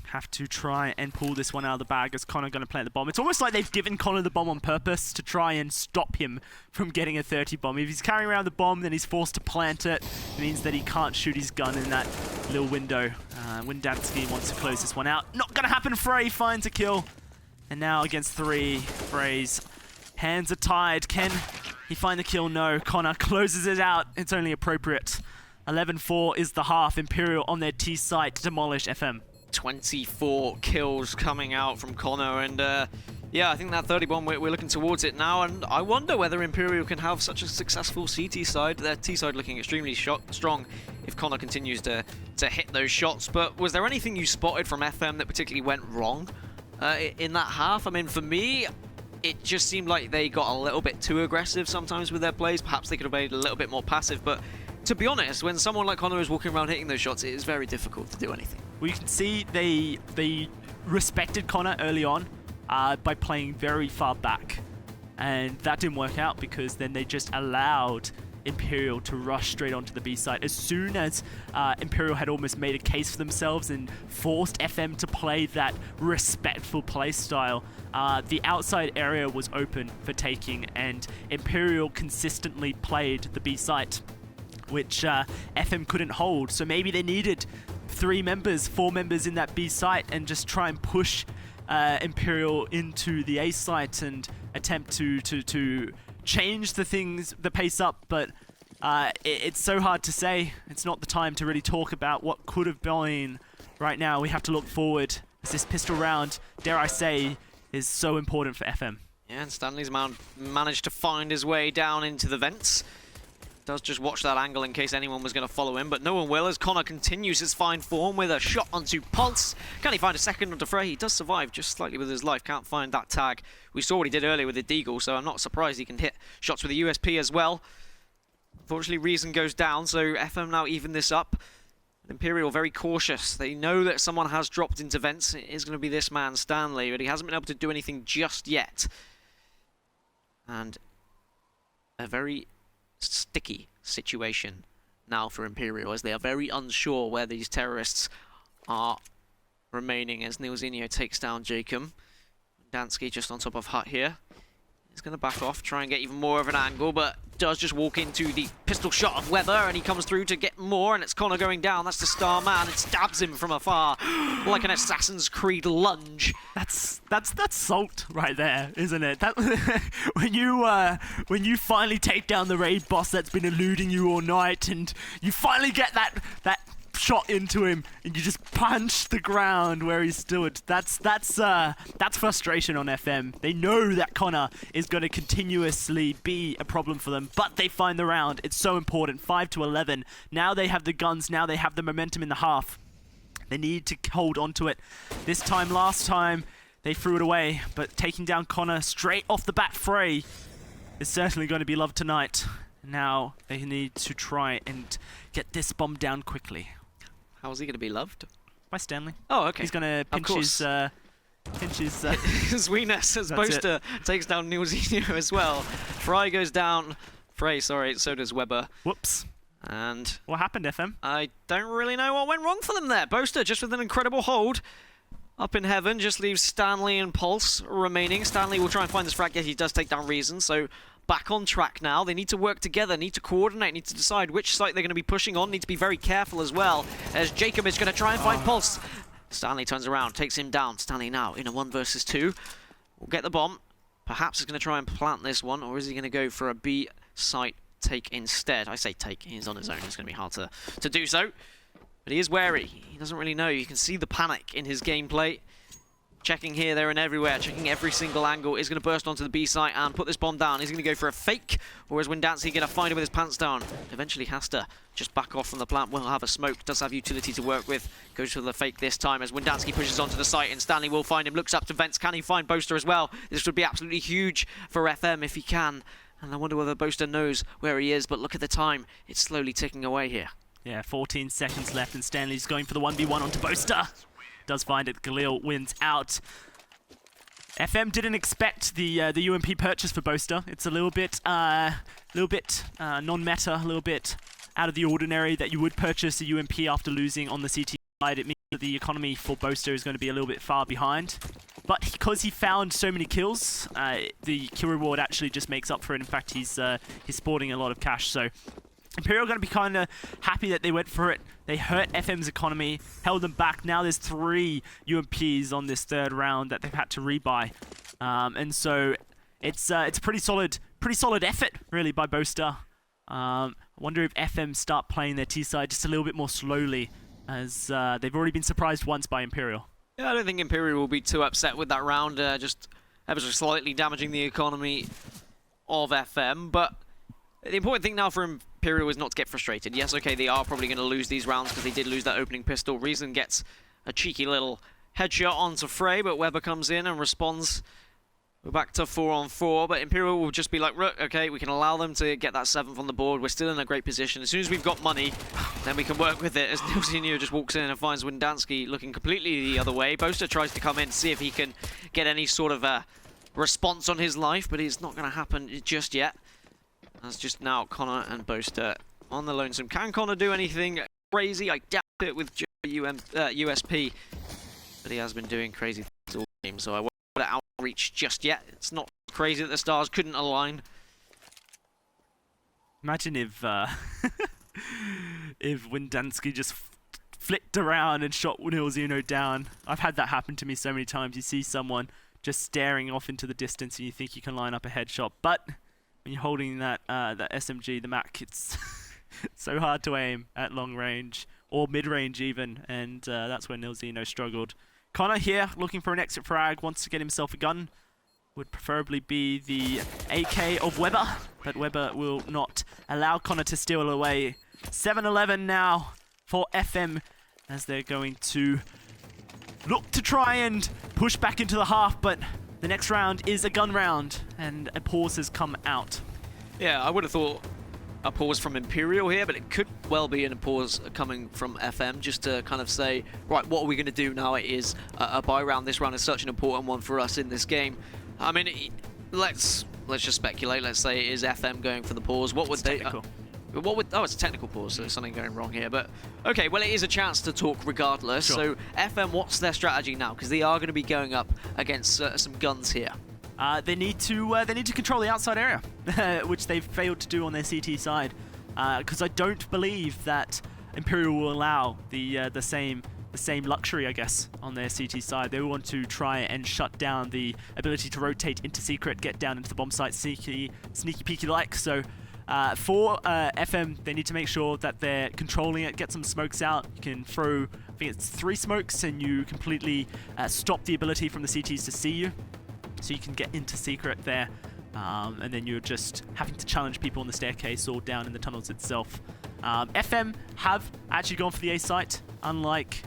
have to try and pull this one out of the bag as Connor going to plant the bomb. It's almost like they've given Connor the bomb on purpose to try and stop him from getting a 30 bomb. If he's carrying around the bomb, then he's forced to plant it. It means that he can't shoot his gun in that little window. Windansky wants to close this one out. Not going to happen. Frey finds a kill. And now against 3, Frey's hands are tied. Can he find the kill? No. Connor closes it out. It's only appropriate. 11-4 is the half. Imperial on their T site to demolish FM. 24 kills coming out from Connor, and yeah, I think that 30 bomb, we're looking towards it now, and I wonder whether Imperial can have such a successful CT side. Their T side looking extremely strong if Connor continues to hit those shots. But was there anything you spotted from FM that particularly went wrong in that half? I mean, for me, it just seemed like they got a little bit too aggressive sometimes with their plays. Perhaps they could have made a little bit more passive, but to be honest, when someone like Connor is walking around hitting those shots, it is very difficult to do anything. Well, you can see they respected Connor early on by playing very far back. And that didn't work out because then they just allowed Imperial to rush straight onto the B side. As soon as Imperial had almost made a case for themselves and forced FM to play that respectful play style, the outside area was open for taking, and Imperial consistently played the B site, which FM couldn't hold. So maybe they needed 4 members in that B site and just try and push Imperial into the A site and attempt to change the pace up. But it's so hard to say. It's not the time to really talk about what could have been right now. We have to look forward, as this pistol round, dare I say, is so important for FM. Yeah, and Stanley's managed to find his way down into the vents. Does just watch that angle in case anyone was going to follow him, but no one will as Connor continues his fine form with a shot onto Pulse. Can he find a second onto Frey? He does survive just slightly with his life. Can't find that tag. We saw what he did earlier with the Deagle, so I'm not surprised he can hit shots with the USP as well. Unfortunately, Reason goes down, so FM now even this up. Imperial very cautious. They know that someone has dropped into vents. It is going to be this man, Stanley, but he hasn't been able to do anything just yet. And a very sticky situation now for Imperial, as they are very unsure where these terrorists are remaining, as Nilzinho takes down Jacob. Dansky just on top of Hut here. He's going to back off, try and get even more of an angle, but does just walk into the pistol shot of Weber, and he comes through to get more, and it's Connor going down. That's the star man. It stabs him from afar like an Assassin's Creed lunge. That's salt right there, isn't it? That when you finally take down the raid boss that's been eluding you all night, and you finally get that shot into him, and you just punch the ground where he stood. That's frustration on FM. They know that Connor is going to continuously be a problem for them, but they find the round. It's so important. 5-11. Now they have the guns. Now they have the momentum in the half. They need to hold on to it. This time, last time, they threw it away, but taking down Connor straight off the bat, Frey is certainly going to be loved tonight. Now they need to try and get this bomb down quickly. How is he going to be loved? By Stanley. Oh, okay. He's going to pinch his Sweetness as Boaster takes down Nilzinho as well. Frey goes down. Frey, sorry, so does Weber. Whoops. And what happened, FM? I don't really know what went wrong for them there. Boaster just with an incredible hold. Up in heaven, just leaves Stanley and Pulse remaining. Stanley will try and find this frag. Yes, he does take down Reason, so back on track now. They need to work together, need to coordinate, need to decide which site they're going to be pushing on, need to be very careful as well, as Jacob is going to try and find Pulse. Stanley turns around, takes him down. Stanley now in a 1 versus 2. Will get the bomb. Perhaps he's going to try and plant this one, or is he going to go for a B site take instead? I say take, he's on his own, it's going to be hard to do so. But he is wary, he doesn't really know. You can see the panic in his gameplay. Checking here, there, and everywhere, checking every single angle. Is going to burst onto the B site and put this bomb down. Is he going to go for a fake, or is Windansky going to find him with his pants down? Eventually has to just back off from the plant. Will have a smoke, does have utility to work with. Goes for the fake this time as Windansky pushes onto the site, and Stanley will find him. Looks up to vents. Can he find Boaster as well? This would be absolutely huge for FM if he can. And I wonder whether Boaster knows where he is, but look at the time. It's slowly ticking away here. Yeah, 14 seconds left, and Stanley's going for the 1v1 onto Boaster. Does find it. Galil wins out. FM didn't expect the UMP purchase for Boaster. It's a little bit non-meta, a little bit out of the ordinary that you would purchase a UMP after losing on the CT side. It means that the economy for Boaster is going to be a little bit far behind. But because he found so many kills, the kill reward actually just makes up for it. In fact, he's sporting a lot of cash. So Imperial are going to be kind of happy that they went for it. They hurt FM's economy, held them back. Now there's 3 UMPs on this third round that they've had to rebuy, and so it's a pretty solid effort really by Boaster. I wonder if FM start playing their T side just a little bit more slowly, as they've already been surprised once by Imperial. Yeah, I don't think Imperial will be too upset with that round, just ever so slightly damaging the economy of FM, but the important thing now for Imperial is not to get frustrated. Yes, okay, they are probably going to lose these rounds because they did lose that opening pistol. Reason gets a cheeky little headshot onto Frey, but Weber comes in and responds. We're back to 4-on-4, but Imperial will just be like, okay, we can allow them to get that 7th on the board. We're still in a great position. As soon as we've got money, then we can work with it. As Nilzinho just walks in and finds Windansky looking completely the other way. Boaster tries to come in, see if he can get any sort of a response on his life, but it's not going to happen just yet. That's just now Connor and Boaster on the lonesome. Can Connor do anything crazy? I doubt it with USP, but he has been doing crazy things all game, so I won't put it outreach just yet. It's not crazy that the stars couldn't align. Imagine if if Windansky just flicked around and shot Nilzinho down. I've had that happen to me so many times. You see someone just staring off into the distance and you think you can line up a headshot, but when you're holding that SMG, the Mac, it's so hard to aim at long range or mid range even, and that's where Nilzinho struggled. Connor here looking for an exit frag, wants to get himself a gun. would preferably be the AK of Weber, but Weber will not allow Connor to steal away. 7-11 now for FM as they're going to look to try and push back into the half, but the next round is a gun round and a pause has come out. Yeah, I would have thought a pause from Imperial here, but it could well be a pause coming from FM just to kind of say, right, what are we going to do now? It is a bye round. This round is such an important one for us in this game. I mean, let's just speculate. Let's say it is FM going for the pause. What would they... oh, it's a technical pause, so there's something going wrong here. But, okay, well, it is a chance to talk regardless. Sure. So, FM, what's their strategy now? Because they are going to be going up against some guns here. They need to control the outside area, which they've failed to do on their CT side. Because I don't believe that Imperial will allow the same luxury, I guess, on their CT side. They want to try and shut down the ability to rotate into secret, get down into the bomb site sneaky peeky like. So for FM, they need to make sure that they're controlling it, get some smokes out. You can throw, I think it's 3 smokes, and you completely stop the ability from the CTs to see you. So you can get into secret there, and then you're just having to challenge people on the staircase or down in the tunnels itself. FM have actually gone for the A site, unlike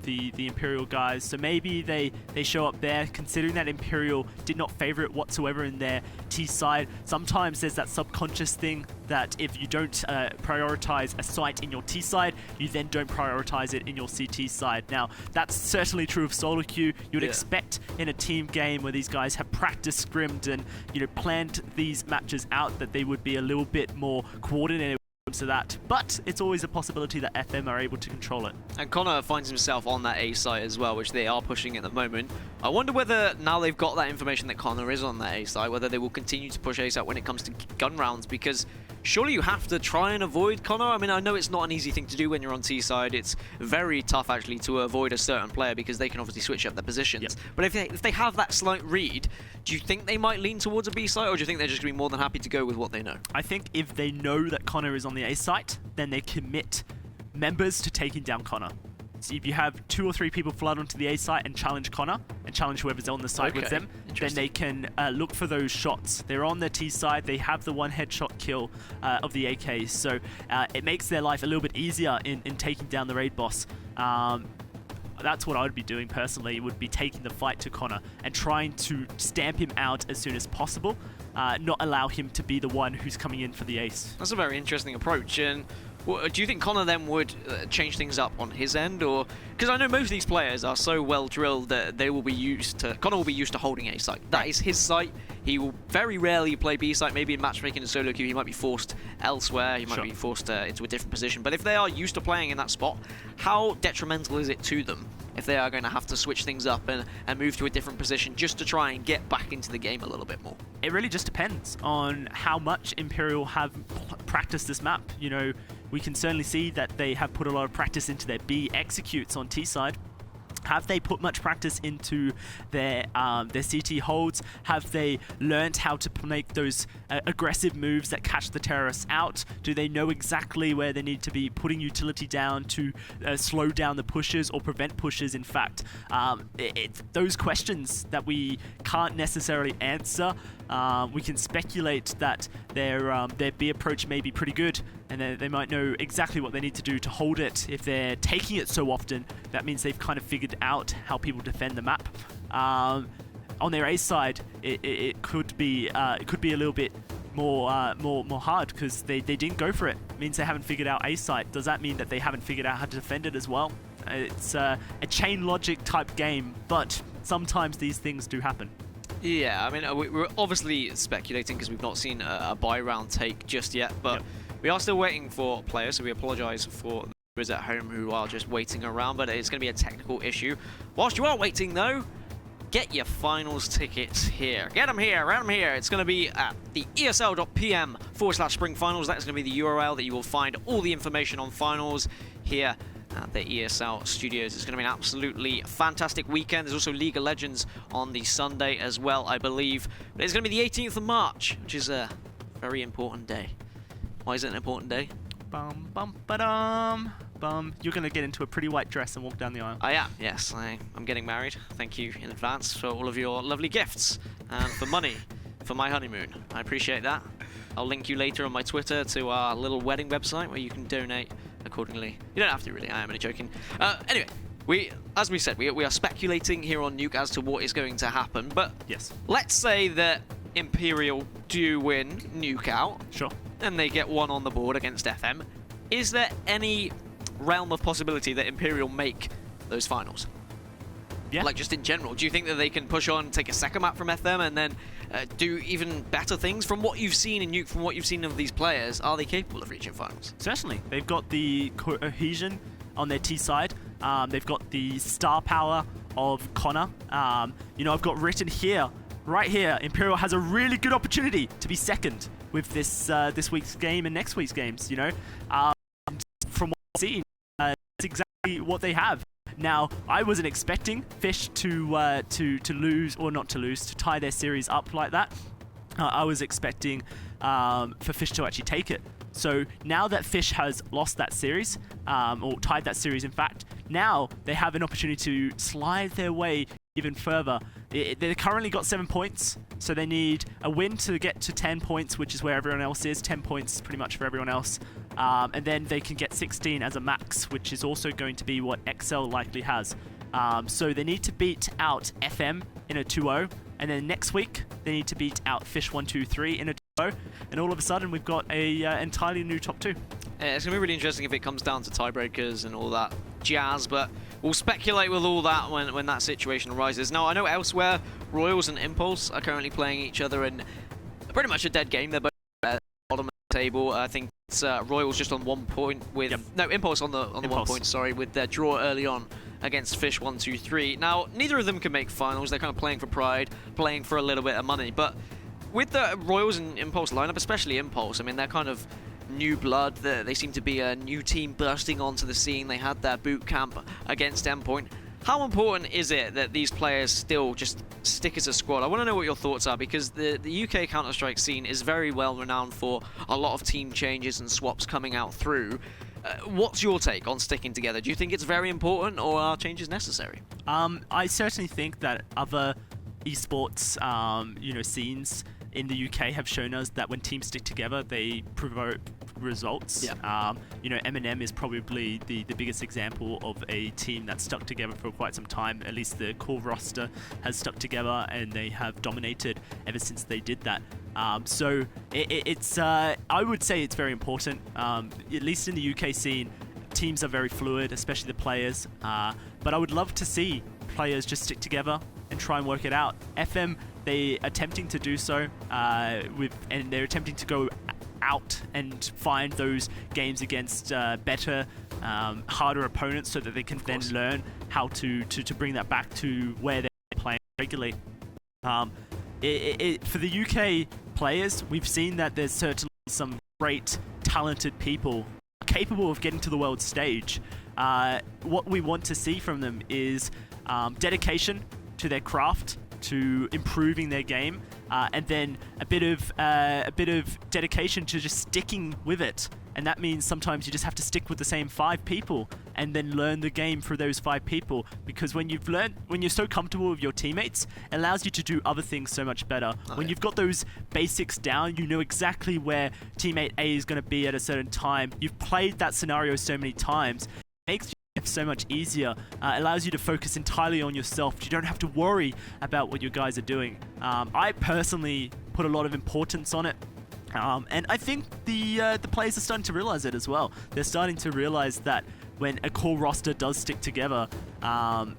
the Imperial guys. So maybe they show up there, considering that Imperial did not favor it whatsoever in their T side. Sometimes there's that subconscious thing that if you don't prioritize a site in your T side, you then don't prioritize it in your CT side. Now, that's certainly true of solo queue. You would expect in a team game where these guys have practice scrimmed and planned these matches out that they would be a little bit more coordinated to that, but it's always a possibility that FM are able to control it. And Connor finds himself on that A site as well, which they are pushing at the moment. I wonder whether, now they've got that information that Connor is on that A site, whether they will continue to push A site when it comes to gun rounds, because surely you have to try and avoid Connor. I mean, I know it's not an easy thing to do when you're on T side. It's very tough, actually, to avoid a certain player because they can obviously switch up their positions. Yep. But if they have that slight read, do you think they might lean towards a B site, or do you think they're just going to be more than happy to go with what they know? I think if they know that Connor is on the A site, then they commit members to taking down Connor. So if you have 2 or 3 people flood onto the A site and challenge Connor, and challenge whoever's on the side with them, then they can look for those shots. They're on their T side, they have the 1 headshot kill of the AK, so it makes their life a little bit easier in taking down the raid boss. That's what I would be doing personally, would be taking the fight to Connor and trying to stamp him out as soon as possible, not allow him to be the one who's coming in for the ace. That's a very interesting approach. And do you think Connor then would change things up on his end, or because I know most of these players are so well drilled that they will be used to Connor will be used to holding A site. That is his site. He will very rarely play B site. Maybe in matchmaking and solo queue, he might be forced elsewhere. He might be forced into a different position. But if they are used to playing in that spot, how detrimental is it to them if they are going to have to switch things up and move to a different position just to try and get back into the game a little bit more? It really just depends on how much Imperial have practiced this map. We can certainly see that they have put a lot of practice into their B executes on T side. Have they put much practice into their CT holds? Have they learned how to make those aggressive moves that catch the terrorists out? Do they know exactly where they need to be putting utility down to slow down the pushes or prevent pushes? In fact, it's those questions that we can't necessarily answer. We can speculate that their B approach may be pretty good, and they might know exactly what they need to do to hold it. If they're taking it so often, that means they've kind of figured out how people defend the map. On their A side, it could be a little bit more hard because they didn't go for it. It means they haven't figured out A site. Does that mean that they haven't figured out how to defend it as well? It's a chain logic type game, but sometimes these things do happen. Yeah, I mean, we're obviously speculating because we've not seen a buy round take just yet, but we are still waiting for players, so we apologise for those at home who are just waiting around, but it's going to be a technical issue. Whilst you are waiting, though, get your finals tickets here. Get them here, get them here. It's going to be at the esl.pm/spring finals. That's going to be the URL that you will find all the information on finals here at the ESL studios. It's going to be an absolutely fantastic weekend. There's also League of Legends on the Sunday as well, I believe. But it's going to be the 18th of March, which is a very important day. Why is it an important day? Bum, bum, ba-dum, bum. You're going to get into a pretty white dress and walk down the aisle. I am, yes. I'm getting married. Thank you in advance for all of your lovely gifts. and for money for my honeymoon. I appreciate that. I'll link you later on my Twitter to our little wedding website where you can donate accordingly. You don't have to really, I am only joking. Anyway, as we said, we are speculating here on Nuke as to what is going to happen, but Yes. let's say that Imperial do win Nuke out, Sure. and they get one on the board against FM. Is there any realm of possibility that Imperial make those finals? Yeah. Like, just in general, do you think that they can push on, take a second map from FM, and then do even better things? From what you've seen in Nuke, from what you've seen of these players, are they capable of reaching finals? Certainly. They've got the cohesion on their T side. They've got the star power of Connor. You know, I've got written here, right here, Imperial has a really good opportunity to be second with this week's game and next week's games, you know. From what I've seen, that's exactly what they have. Now, I wasn't expecting Fish to lose, or not to lose, to tie their series up like that. I was expecting for Fish to actually take it. So now that Fish has lost that series, or tied that series in fact, now they have an opportunity to slide their way even further. They've currently got 7 points, so they need a win to get to 10 points, which is where everyone else is. 10 points pretty much for everyone else. And then they can get 16 as a max, which is also going to be what XL likely has. So they need to beat out FM in a 2-0, and then next week they need to beat out Fish 1-2-3 in a 2-0, and all of a sudden we've got a entirely new top 2. It's going to be really interesting if it comes down to tiebreakers and all that jazz, but we'll speculate with all that when that situation arises. Now, I know elsewhere, Royals and Impulse are currently playing each other in pretty much a dead game. They're both at the bottom of the table. I think it's Royals just on 1 point with... Yep. No, Impulse on the 1 point, sorry, with their draw early on against Fish 1-2-3. Now, neither of them can make finals. They're kind of playing for pride, playing for a little bit of money, but with the Royals and Impulse lineup, especially Impulse, I mean, they're kind of new blood. They seem to be a new team bursting onto the scene. They had their boot camp against Endpoint. How important is it that these players still just stick as a squad? I want to know what your thoughts are, because the UK Counter-Strike scene is very well renowned for a lot of team changes and swaps coming out through. What's your take on sticking together? Do you think it's very important, or are changes necessary? I certainly think that other esports, scenes in the UK have shown us that when teams stick together, they provoke results. Yeah. M&M is probably the biggest example of a team that's stuck together for quite some time. At least the core roster has stuck together, and they have dominated ever since they did that. So it's I would say it's very important. At least in the UK scene, teams are very fluid, especially the players. But I would love to see players just stick together and try and work it out. FM, they are attempting to do so, and they're attempting to go out and find those games against better, harder opponents, so that they can then learn how to bring that back to where they're playing regularly. For the UK players, we've seen that there's certainly some great, talented people capable of getting to the world stage. What we want to see from them is dedication to their craft, to improving their game, and then a bit of dedication to just sticking with it. And that means sometimes you just have to stick with the same 5 people and then learn the game through those 5 people, because when you're so comfortable with your teammates, it allows you to do other things so much better. When you've got those basics down, you know exactly where teammate A is going to be at a certain time. You've played that scenario so many times. It makes so much easier. Allows you to focus entirely on yourself. You don't have to worry about what your guys are doing. I personally put a lot of importance on it. And I think the players are starting to realize it as well. They're starting to realize that when a core roster does stick together,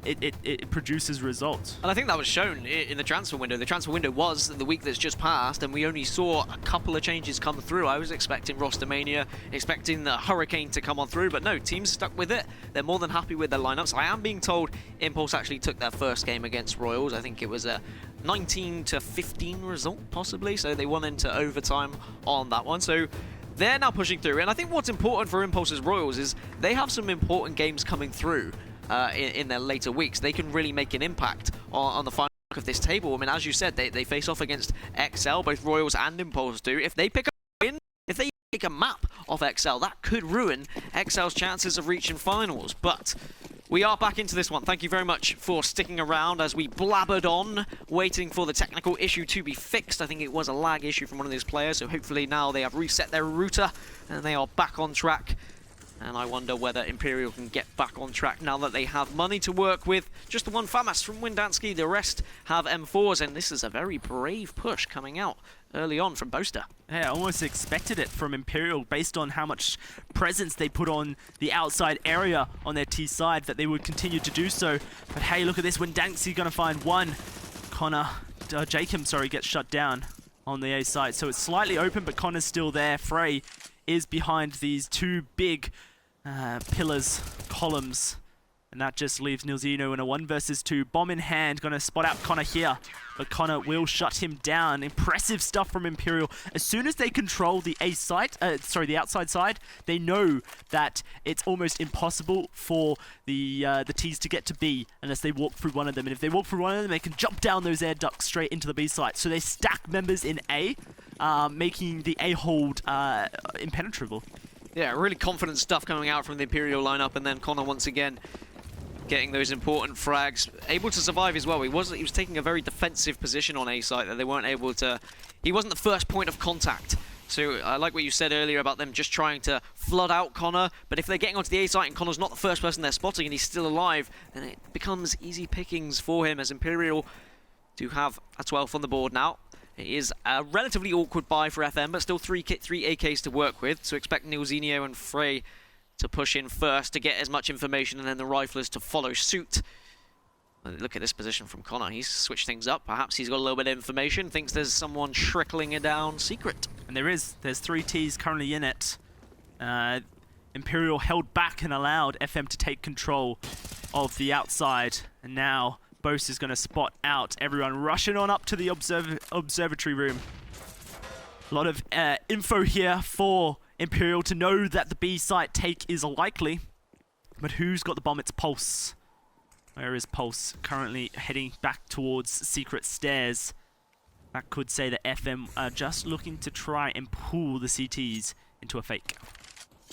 it produces results. And I think that was shown in the transfer window. The transfer window was the week that's just passed, and we only saw a couple of changes come through. I was expecting Rostermania, expecting the Hurricane to come on through, but no, teams stuck with it. They're more than happy with their lineups. I am being told Impulse actually took their first game against Royals. I think it was a 19-15 result, possibly, so they won into overtime on that one. So they're now pushing through, and I think what's important for Impulse's Royals is they have some important games coming through in their later weeks. They can really make an impact on the final of this table. I mean, as you said, they face off against XL, both Royals and Impulse do. If they pick a win, if they pick a map off XL, that could ruin XL's chances of reaching finals. But We are back into this one. Thank you very much for sticking around as we blabbered on, waiting for the technical issue to be fixed. I think it was a lag issue from one of those players, so hopefully now they have reset their router and they are back on track. And I wonder whether Imperial can get back on track now that they have money to work with. Just the one FAMAS from Windansky, the rest have M4s, and this is a very brave push coming out early on from Boaster. Yeah, I almost expected it from Imperial based on how much presence they put on the outside area on their T side, that they would continue to do so. But hey, look at this, Windansky gonna find one. Jacob, gets shut down on the A side. So it's slightly open, but Connor's still there. Frey is behind these two big pillars, columns, and that just leaves Nilzino in a 1 versus 2. Bomb in hand, gonna spot out Connor here, but Connor will shut him down. Impressive stuff from Imperial. As soon as they control the A site, the outside side, they know that it's almost impossible for the T's to get to B unless they walk through one of them. And if they walk through one of them, they can jump down those air ducts straight into the B site. So they stack members in A, making the A hold impenetrable. Yeah, really confident stuff coming out from the Imperial lineup, and then Connor once again getting those important frags, able to survive as well. He was taking a very defensive position on A site that they weren't able to. He wasn't the first point of contact. So I like what you said earlier about them just trying to flood out Connor, but if they're getting onto the A site and Connor's not the first person they're spotting and he's still alive, then it becomes easy pickings for him, as Imperial do have a 12th on the board now. It is a relatively awkward buy for FM, but still three AKs to work with, so expect Nilzino and Frey to push in first to get as much information, and then the riflers to follow suit. Look at this position from Connor. He's switched things up. Perhaps he's got a little bit of information, thinks there's someone trickling it down secret. And there's 3 Ts currently in it. Imperial held back and allowed FM to take control of the outside, and now Bose is going to spot out everyone rushing on up to the observatory room. A lot of info here for Imperial to know that the B site take is likely. But who's got the bomb? It's Pulse. Where is Pulse? Currently heading back towards Secret Stairs. That could say that FM are just looking to try and pull the CTs into a fake.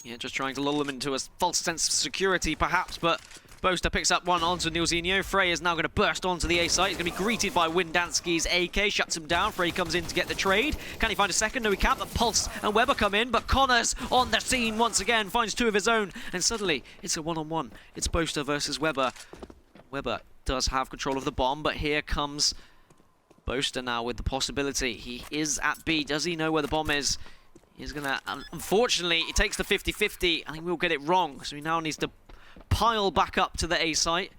Yeah, just trying to lull them into a false sense of security, perhaps, but Boaster picks up one onto Nilzino. Frey is now going to burst onto the A site. He's going to be greeted by Windansky's AK, shuts him down. Frey comes in to get the trade. Can he find a second? No, he can't, but Pulse and Weber come in, but Connor's on the scene once again, finds 2 of his own, and suddenly it's a one-on-one. It's Boaster versus Weber. Weber does have control of the bomb, but here comes Boaster now with the possibility. He is at B. Does he know where the bomb is? He's going to, unfortunately, he takes the 50-50, and he will get it wrong, so he now needs to pile back up to the A site,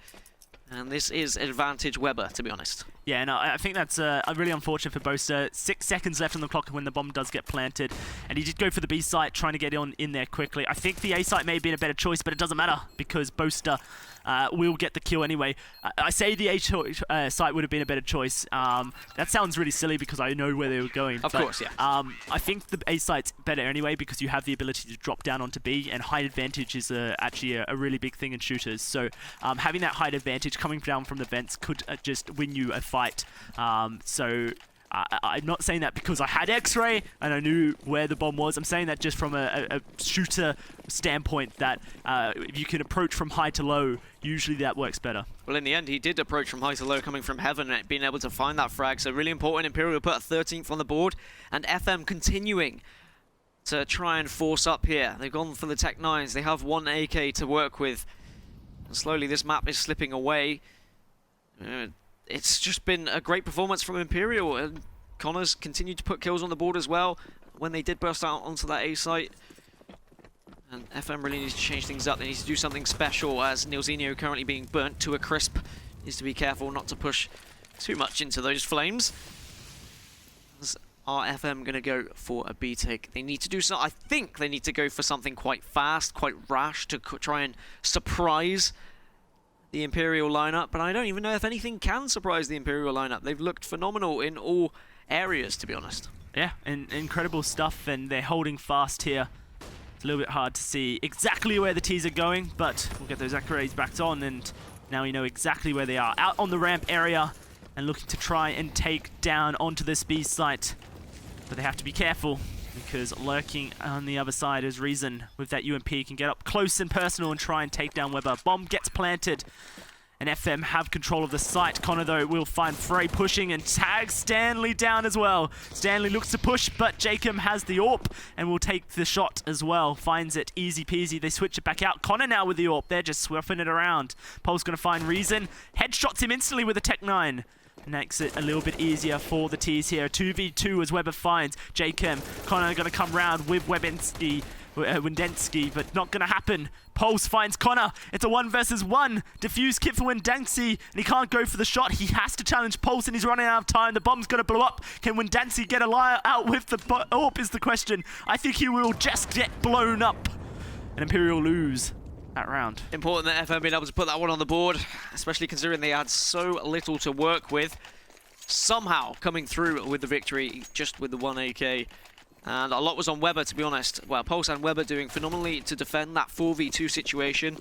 and this is advantage Weber, to be honest. Yeah, no, I think that's really unfortunate for Boaster. 6 seconds left on the clock when the bomb does get planted, and he did go for the B site, trying to get in there quickly. I think the A site may have been a better choice, but it doesn't matter because Boaster will get the kill anyway. I say the A site would have been a better choice. That sounds really silly because I know where they were going. Of course, yeah. I think the A site's better anyway because you have the ability to drop down onto B, and height advantage is actually a really big thing in shooters. So having that height advantage coming down from the vents could just win you a fight. I'm not saying that because I had X-ray and I knew where the bomb was. I'm saying that just from a shooter standpoint, that if you can approach from high to low, usually that works better. Well, in the end, he did approach from high to low, coming from heaven, and being able to find that frag. So really important. Imperial put a 13th on the board, and FM continuing to try and force up here. They've gone for the Tech 9s. They have 1 AK to work with. And slowly, this map is slipping away. It's just been a great performance from Imperial, and Connor's continued to put kills on the board as well when they did burst out onto that A site. And FM really needs to change things up. They need to do something special, as Nilzino currently being burnt to a crisp. Needs to be careful not to push too much into those flames. Are FM going to go for a B take? They need to do something. I think they need to go for something quite fast, quite rash, to try and surprise the Imperial lineup, but I don't even know if anything can surprise the Imperial lineup. They've looked phenomenal in all areas, to be honest. Yeah, and incredible stuff, and they're holding fast here. It's a little bit hard to see exactly where the T's are going, but we'll get those accolades back on, and now we know exactly where they are. Out on the ramp area, and looking to try and take down onto this B site. But they have to be careful. because lurking on the other side is Reason with that UMP can get up close and personal and try and take down Weber. Bomb gets planted, and FM have control of the site. Connor, though, will find Frey pushing and tags Stanley down as well. Stanley looks to push, but Jacob has the AWP and will take the shot as well. Finds it, easy peasy. They switch it back out. Connor now with the AWP. They're just swapping it around. Pole's going to find Reason. Headshots him instantly with a Tech 9. Makes it a little bit easier for the T's here. 2v2 as Weber finds Jacob. Connor going to come round with Wendensky, but not going to happen. Pulse finds Connor. It's a 1 versus 1. Diffuse kit for Wendensky, and he can't go for the shot. He has to challenge Pulse, and he's running out of time. The bomb's going to blow up. Can Wendensky get a liar out with the AWP is the question. I think he will just get blown up. And Imperial lose that round. Important that FM being able to put that one on the board, especially considering they had so little to work with. Somehow coming through with the victory, just with the 1 AK. And a lot was on Weber, to be honest. Well, Pulse and Weber doing phenomenally to defend that 4v2 situation.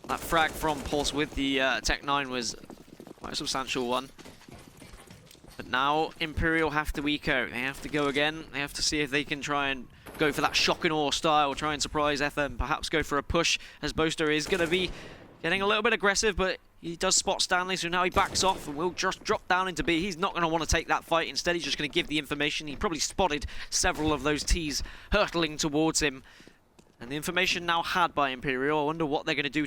That frag from Pulse with the Tech 9 was quite a substantial one. But now Imperial have to eco. They have to go again. They have to see if they can try and go for that shock and awe style, try and surprise FM, perhaps go for a push, as Boaster is going to be getting a little bit aggressive, but he does spot Stanley, so now he backs off and will just drop down into B. He's not going to want to take that fight. Instead, he's just going to give the information. He probably spotted several of those T's hurtling towards him. And the information now had by Imperial. I wonder what they're going to do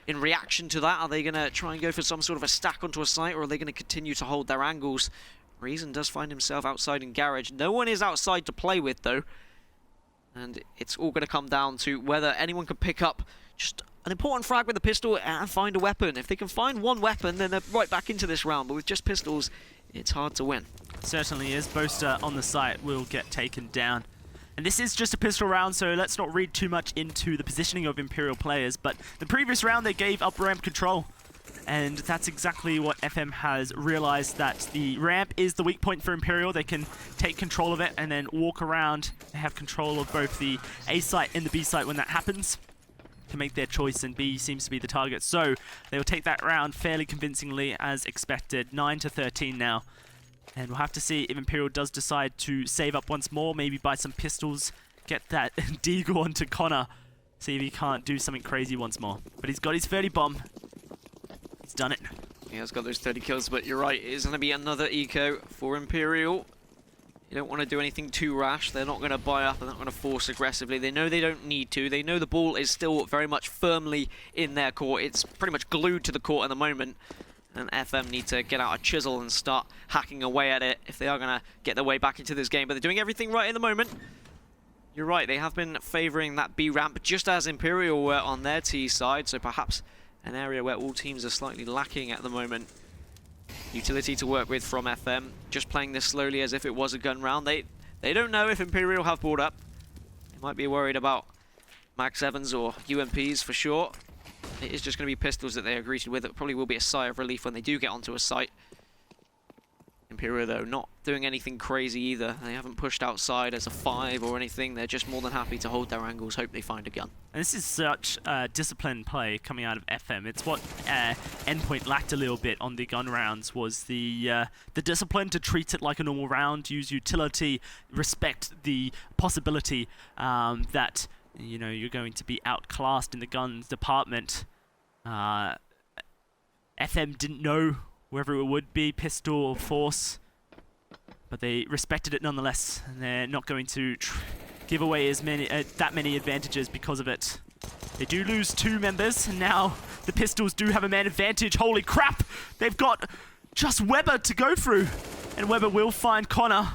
in reaction to that. Are they going to try and go for some sort of a stack onto a site, or are they going to continue to hold their angles? Reason does find himself outside in Garage. No one is outside to play with, though. And it's all going to come down to whether anyone can pick up just an important frag with a pistol and find a weapon. If they can find one weapon, then they're right back into this round. But with just pistols, it's hard to win. It certainly is. Boaster on the site will get taken down. And this is just a pistol round, so let's not read too much into the positioning of Imperial players. But the previous round, they gave up ramp control. And that's exactly what FM has realized, that the ramp is the weak point for Imperial. They can take control of it and then walk around. They have control of both the A site and the B site when that happens to make their choice, and B seems to be the target. So they will take that round fairly convincingly as expected. 9-13 now. And we'll have to see if Imperial does decide to save up once more, maybe buy some pistols, get that Deagle onto Connor, see if he can't do something crazy once more. But he's got his 30 bomb. He's done it. He has got those 30 kills, but you're right, it is going to be another eco for Imperial. You don't want to do anything too rash. They're not going to buy up, they're not going to force aggressively. They know they don't need to. They know the ball is still very much firmly in their court. It's pretty much glued to the court at the moment. And FM need to get out a chisel and start hacking away at it if they are going to get their way back into this game. But they're doing everything right at the moment. You're right, they have been favouring that B ramp just as Imperial were on their T side. So perhaps an area where all teams are slightly lacking at the moment. Utility to work with from FM. Just playing this slowly as if it was a gun round. They don't know if Imperial have brought up. They might be worried about Mag 7s or UMPs for sure. It is just going to be pistols that they are greeted with. It probably will be a sigh of relief when they do get onto a site. Imperial, though, not doing anything crazy either. They haven't pushed outside as a 5 or anything. They're just more than happy to hold their angles, hope they find a gun. And this is such disciplined play coming out of FM. It's what Endpoint lacked a little bit on the gun rounds, was the discipline to treat it like a normal round, use utility, respect the possibility that you're going to be outclassed in the guns department. FM didn't know whether it would be pistol or force, but they respected it nonetheless, and they're not going to give away as many that many advantages because of it. They do lose 2 members, and now the pistols do have a man advantage. Holy crap! They've got just Weber to go through, and Weber will find Connor.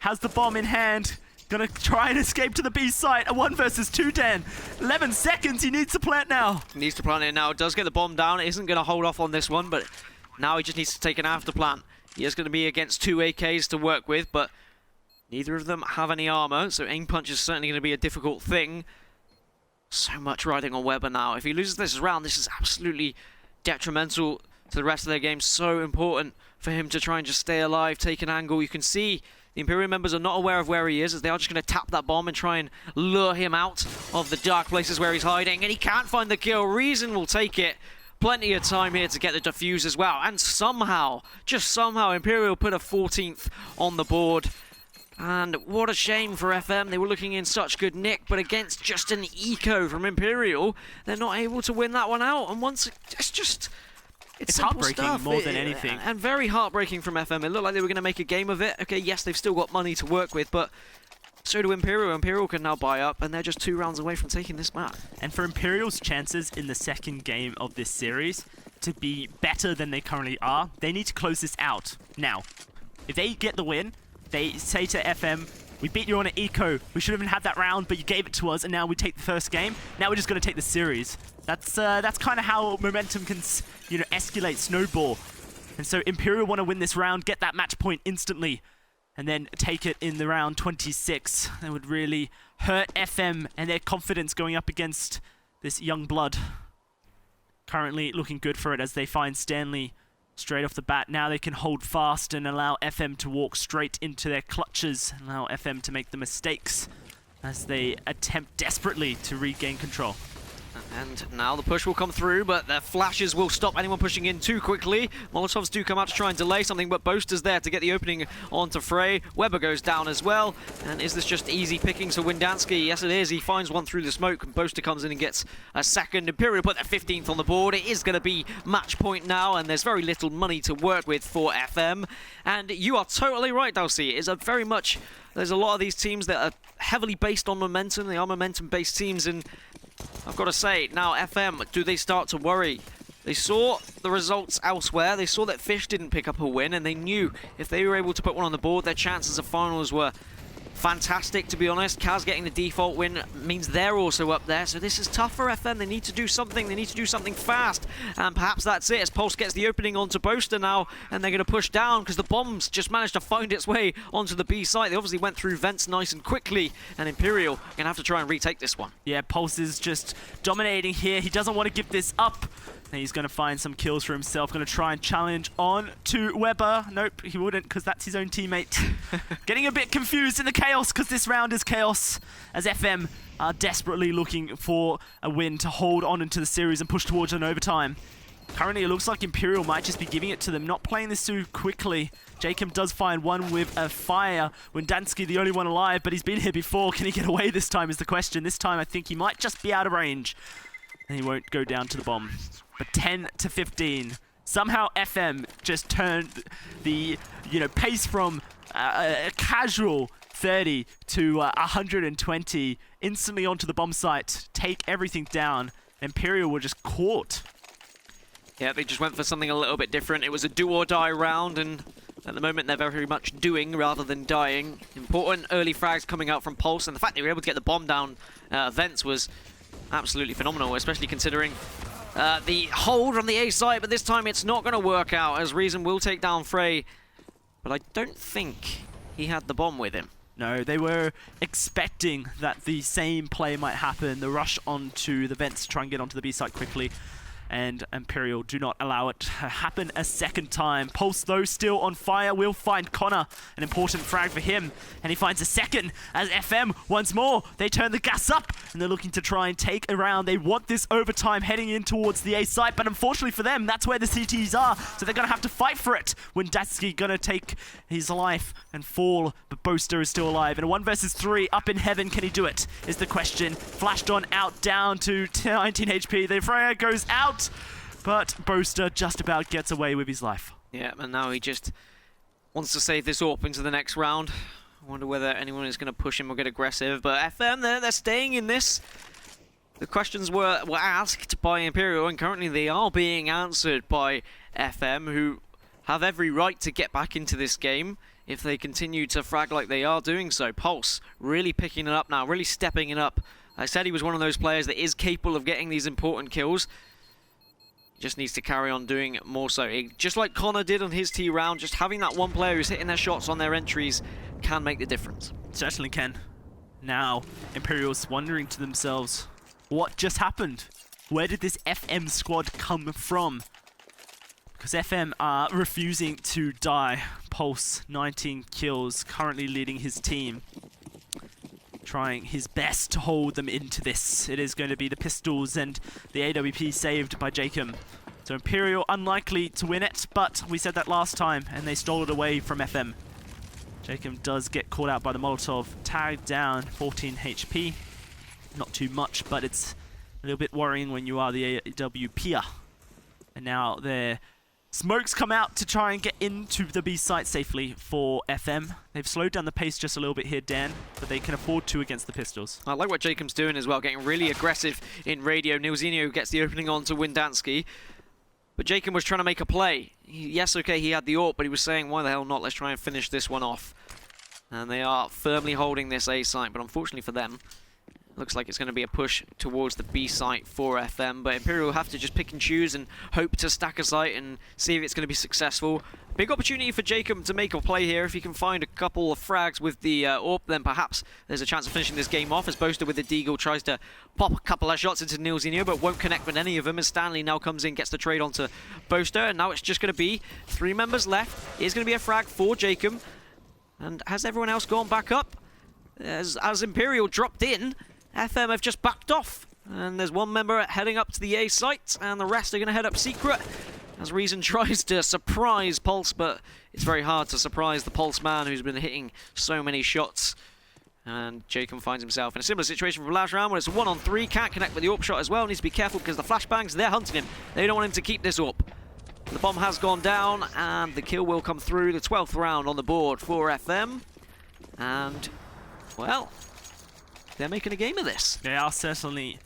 Has the bomb in hand. Gonna try and escape to the B site. A 1 versus 2, Dan. 11 seconds. He needs to plant now. Needs to plant it now. Does get the bomb down. Isn't going to hold off on this one, but now he just needs to take an after plant. He is going to be against 2 AKs to work with, but neither of them have any armor, so aim punch is certainly going to be a difficult thing. So much riding on Weber now. If he loses this round, this is absolutely detrimental to the rest of their game. So important for him to try and just stay alive, take an angle. You can see the Imperial members are not aware of where he is, as they are just going to tap that bomb and try and lure him out of the dark places where he's hiding. And he can't find the kill. Reason will take it. Plenty of time here to get the defuse as well. And somehow, just somehow, Imperial put a 14th on the board. And what a shame for FM. They were looking in such good nick, but against just an eco from Imperial, they're not able to win that one out. And once it's heartbreaking stuff. more than anything. And very heartbreaking from FM. It looked like they were going to make a game of it. Okay, yes, they've still got money to work with, but so do Imperial. Imperial can now buy up, and they're just 2 rounds away from taking this map. And for Imperial's chances in the second game of this series to be better than they currently are, they need to close this out now. If they get the win, they say to FM, we beat you on an eco, we should have even had that round, but you gave it to us, and now we take the first game. Now we're just going to take the series. That's kind of how momentum can, escalate, snowball. And so Imperial want to win this round, get that match point instantly, and then take it in the round 26. That would really hurt FM and their confidence going up against this young blood. Currently looking good for it as they find Stanley straight off the bat. Now they can hold fast and allow FM to walk straight into their clutches, allow FM to make the mistakes as they attempt desperately to regain control. And now the push will come through, but their flashes will stop anyone pushing in too quickly. Molotovs do come out to try and delay something, but Boaster's there to get the opening onto Frey. Weber goes down as well. And is this just easy pickings for Windansky? Yes, it is. He finds one through the smoke, and Boaster comes in and gets a second. Imperial put their 15th on the board. It is going to be match point now, and there's very little money to work with for FM. And you are totally right, Dulcie. It is a very much... There's a lot of these teams that are heavily based on momentum. They are momentum-based teams, and I've got to say, now FM, do they start to worry? They saw the results elsewhere. They saw that Fish didn't pick up a win, and they knew if they were able to put one on the board, their chances of finals were fantastic, to be honest. Kaz getting the default win means they're also up there, so this is tough for FM. They need to do something. They need to do something fast, and perhaps that's it as Pulse gets the opening onto Boaster now, and they're going to push down because the bombs just managed to find its way onto the B site. They obviously went through vents nice and quickly, and Imperial are going to have to try and retake this one. Yeah, Pulse is just dominating here. He doesn't want to give this up. And he's going to find some kills for himself. Going to try and challenge on to Weber. Nope, he wouldn't because that's his own teammate. Getting a bit confused in the chaos because this round is chaos as FM are desperately looking for a win to hold on into the series and push towards an overtime. Currently, it looks like Imperial might just be giving it to them, not playing this too quickly. Jacob does find one with a fire. Windansky, the only one alive, but he's been here before. Can he get away this time is the question. This time, I think he might just be out of range. And he won't go down to the bomb. But 10 to 15. Somehow FM just turned the pace from a casual 30 to 120 instantly onto the bomb site. Take everything down. Imperial were just caught. Yeah, they just went for something a little bit different. It was a do or die round, and at the moment they're very much doing rather than dying. Important early frags coming out from Pulse, and the fact they were able to get the bomb down vents was absolutely phenomenal, especially considering the hold on the A site, but this time it's not going to work out as Reason will take down Frey, but I don't think he had the bomb with him. No, they were expecting that the same play might happen, the rush onto the vents to try and get onto the B site quickly, and Imperial do not allow it to happen a second time. Pulse, though, still on fire. Will find Connor. An important frag for him. And he finds a second as FM, once more, they turn the gas up. And they're looking to try and take a round. They want this overtime heading in towards the A site. But unfortunately for them, that's where the CTs are. So they're going to have to fight for it. Windansky going to take his life and fall. But Boaster is still alive. In a 1 versus 3, up in heaven, can he do it? Is the question. Flashed on out, down to 19 HP. The Freya goes out. But Boaster just about gets away with his life. Yeah, and now he just wants to save this AWP into the next round. I wonder whether anyone is going to push him or get aggressive. But FM, they're staying in this. The questions were asked by Imperial, and currently they are being answered by FM, who have every right to get back into this game if they continue to frag like they are doing so. Pulse really picking it up now, really stepping it up. I said he was one of those players that is capable of getting these important kills. Just needs to carry on doing more so. Just like Connor did on his T round, just having that one player who's hitting their shots on their entries can make the difference. Certainly can. Now, Imperial's wondering to themselves, what just happened? Where did this FM squad come from? Because FM are refusing to die. Pulse, 19 kills, currently leading his team. Trying his best to hold them into this. It is going to be the pistols and the AWP saved by Jacob. So Imperial unlikely to win it, but we said that last time and they stole it away from FM. Jacob does get caught out by the Molotov. Tagged down, 14 HP. Not too much, but it's a little bit worrying when you are the AW peer. And now their smokes come out to try and get into the B site safely for FM. They've slowed down the pace just a little bit here, Dan, but they can afford to against the pistols. I like what Jacob's doing as well, getting really aggressive in radio. Nilzinho gets the opening on to Windansky. But Jacob was trying to make a play. Yes, okay, he had the AWP, but he was saying, why the hell not? Let's try and finish this one off. And they are firmly holding this A site, but unfortunately for them, looks like it's going to be a push towards the B site for FM, but Imperial will have to just pick and choose and hope to stack a site and see if it's going to be successful. Big opportunity for Jacob to make a play here. If he can find a couple of frags with the AWP, then perhaps there's a chance of finishing this game off, as Boaster with the Deagle tries to pop a couple of shots into Nilzinho, but won't connect with any of them, as Stanley now comes in, gets the trade onto Boaster, and now it's just going to be 3 members left. It is going to be a frag for Jacob, and has everyone else gone back up? As Imperial dropped in, FM have just backed off, and there's 1 member heading up to the A site, and the rest are going to head up secret, as Reason tries to surprise Pulse, but it's very hard to surprise the Pulse man who's been hitting so many shots. And Jacob finds himself in a similar situation from last round, where it's a 1-on-3, can't connect with the AWP shot as well, needs to be careful because the flashbangs, they're hunting him. They don't want him to keep this AWP. The bomb has gone down, and the kill will come through, the 12th round on the board for FM. And, well, they're making a game of this. They are certainly.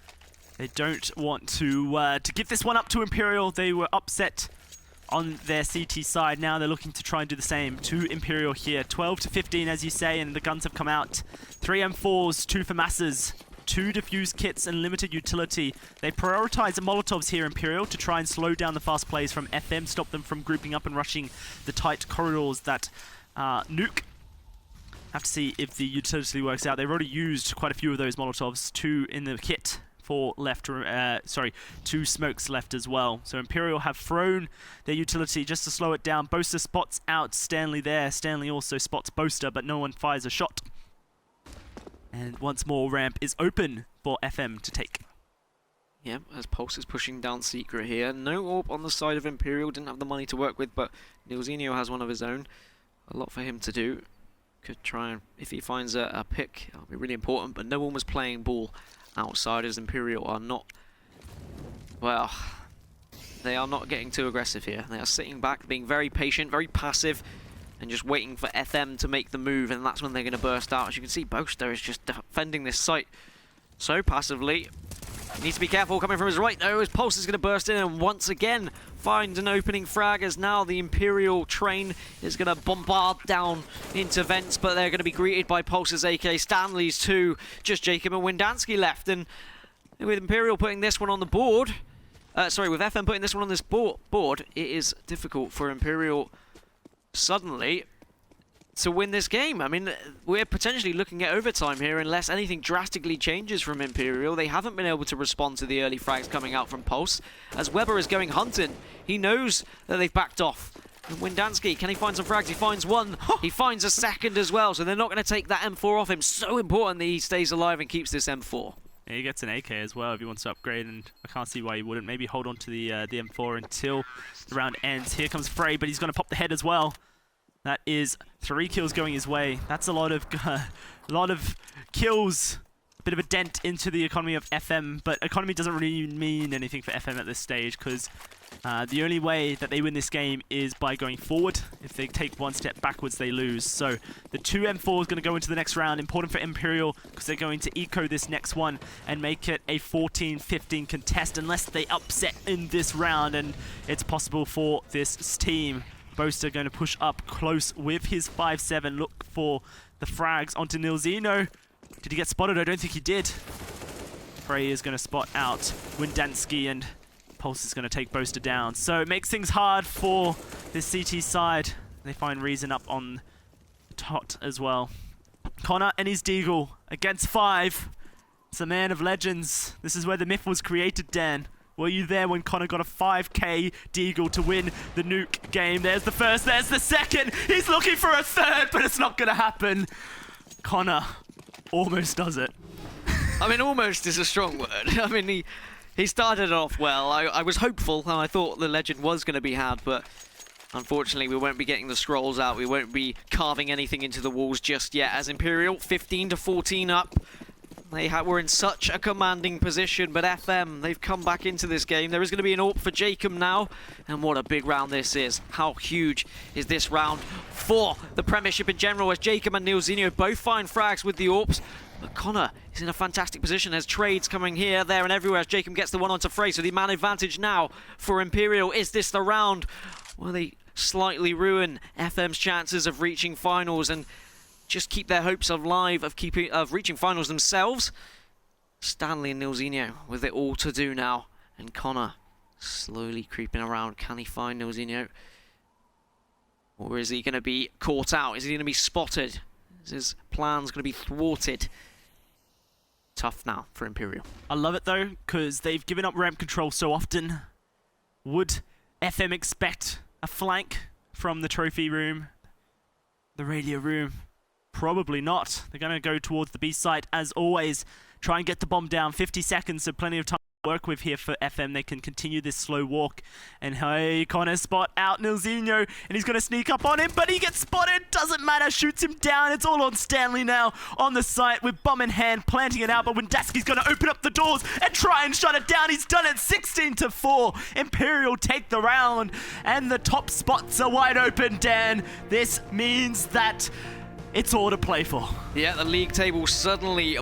They don't want to give this one up to Imperial. They were upset on their CT side. Now they're looking to try and do the same to Imperial here. 12-15, as you say, and the guns have come out. 3 M4s, 2 FAMASs, 2 defuse kits, and limited utility. They prioritize the Molotovs here, Imperial, to try and slow down the fast plays from FM, stop them from grouping up and rushing the tight corridors that Nuke. Have to see if the utility works out. They've already used quite a few of those Molotovs, 2 in the kit. 4 left, 2 smokes left as well. So Imperial have thrown their utility just to slow it down. Boaster spots out Stanley there. Stanley also spots Boaster, but no one fires a shot. And once more, ramp is open for FM to take. Yeah, as Pulse is pushing down Secret here. No AWP on the side of Imperial, didn't have the money to work with, but Nilzinho has one of his own. A lot for him to do. Could try and, if he finds a pick, that'll be really important, but no one was playing ball outside, as Imperial are not, well, they are not getting too aggressive here. They are sitting back, being very patient, very passive, and just waiting for FM to make the move, and that's when they're going to burst out. As you can see, Boaster is just defending this site so passively. He needs to be careful coming from his right, though, as Pulse is going to burst in and once again find an opening frag, as now the Imperial train is going to bombard down into vents, but they're going to be greeted by Pulse's AK, Stanley's too, just Jacob and Windansky left. And with Imperial putting this one on the board, with FM putting this one on this board, it is difficult for Imperial suddenly to win this game. I mean, we're potentially looking at overtime here unless anything drastically changes from Imperial. They haven't been able to respond to the early frags coming out from Pulse, as Weber is going hunting. He knows that they've backed off. And Windansky, can he find some frags? He finds one. He finds a second as well, so they're not going to take that M4 off him. So important that he stays alive and keeps this M4. Yeah, he gets an AK as well if he wants to upgrade, and I can't see why he wouldn't. Maybe hold on to the M4 until the round ends. Here comes Frey, but he's going to pop the head as well. That is 3 kills going his way. That's a lot of kills. A bit of a dent into the economy of FM, but economy doesn't really mean anything for FM at this stage, because the only way that they win this game is by going forward. If they take 1 step backwards, they lose. So the 2 M4 is going to go into the next round. Important for Imperial, because they're going to eco this next one and make it a 14-15 contest, unless they upset in this round, and it's possible for this team. Boaster going to push up close with his 5-7. Look for the frags onto Nilzinho. Did he get spotted? I don't think he did. Frey is going to spot out Windansky, and Pulse is going to take Boaster down. So it makes things hard for this CT side. They find Reason up on Tot as well. Connor and his Deagle against 5. It's a man of legends. This is where the myth was created, Dan. Were you there when Connor got a 5k Deagle to win the Nuke game? There's the first, there's the second. He's looking for a third, but it's not going to happen. Connor almost does it. I mean, almost is a strong word. I mean, he started off well. I was hopeful, and I thought the legend was going to be had, but Unfortunately, we won't be getting the scrolls out. We won't be carving anything into the walls just yet, as Imperial 15-14 up. They were in such a commanding position, but FM, they've come back into this game. There is going to be an AWP for Jacob now, and what a big round this is. How huge is this round for the Premiership in general, as Jacob and Nilzinho both find frags with the AWPs. But Connor is in a fantastic position. There's trades coming here, there, and everywhere as Jacob gets the one onto Frey. So the man advantage now for Imperial. Is this the round where they slightly ruin FM's chances of reaching finals and just keep their hopes alive of reaching finals themselves? Stanley and Nilzinho with it all to do now, and Connor slowly creeping around. Can he find Nilzinho, or is he going to be caught out? Is he going to be spotted? Is his plans going to be thwarted? Tough now for Imperial. I love it though, because they've given up ramp control so often. Would FM expect a flank from the trophy room, the radio room? Probably not. They're going to go towards the B site as always. Try and get the bomb down. 50 seconds, so plenty of time to work with here for FM. They can continue this slow walk. And hey, Connor spot out Nilzinho, and he's going to sneak up on him, but he gets spotted. Doesn't matter, shoots him down. It's all on Stanley now on the site with bomb in hand, planting it out. But Windaski's going to open up the doors and try and shut it down. He's done it. 16-4. Imperial take the round, and the top spots are wide open, Dan. This means that it's all to play for. Yeah, the league table suddenly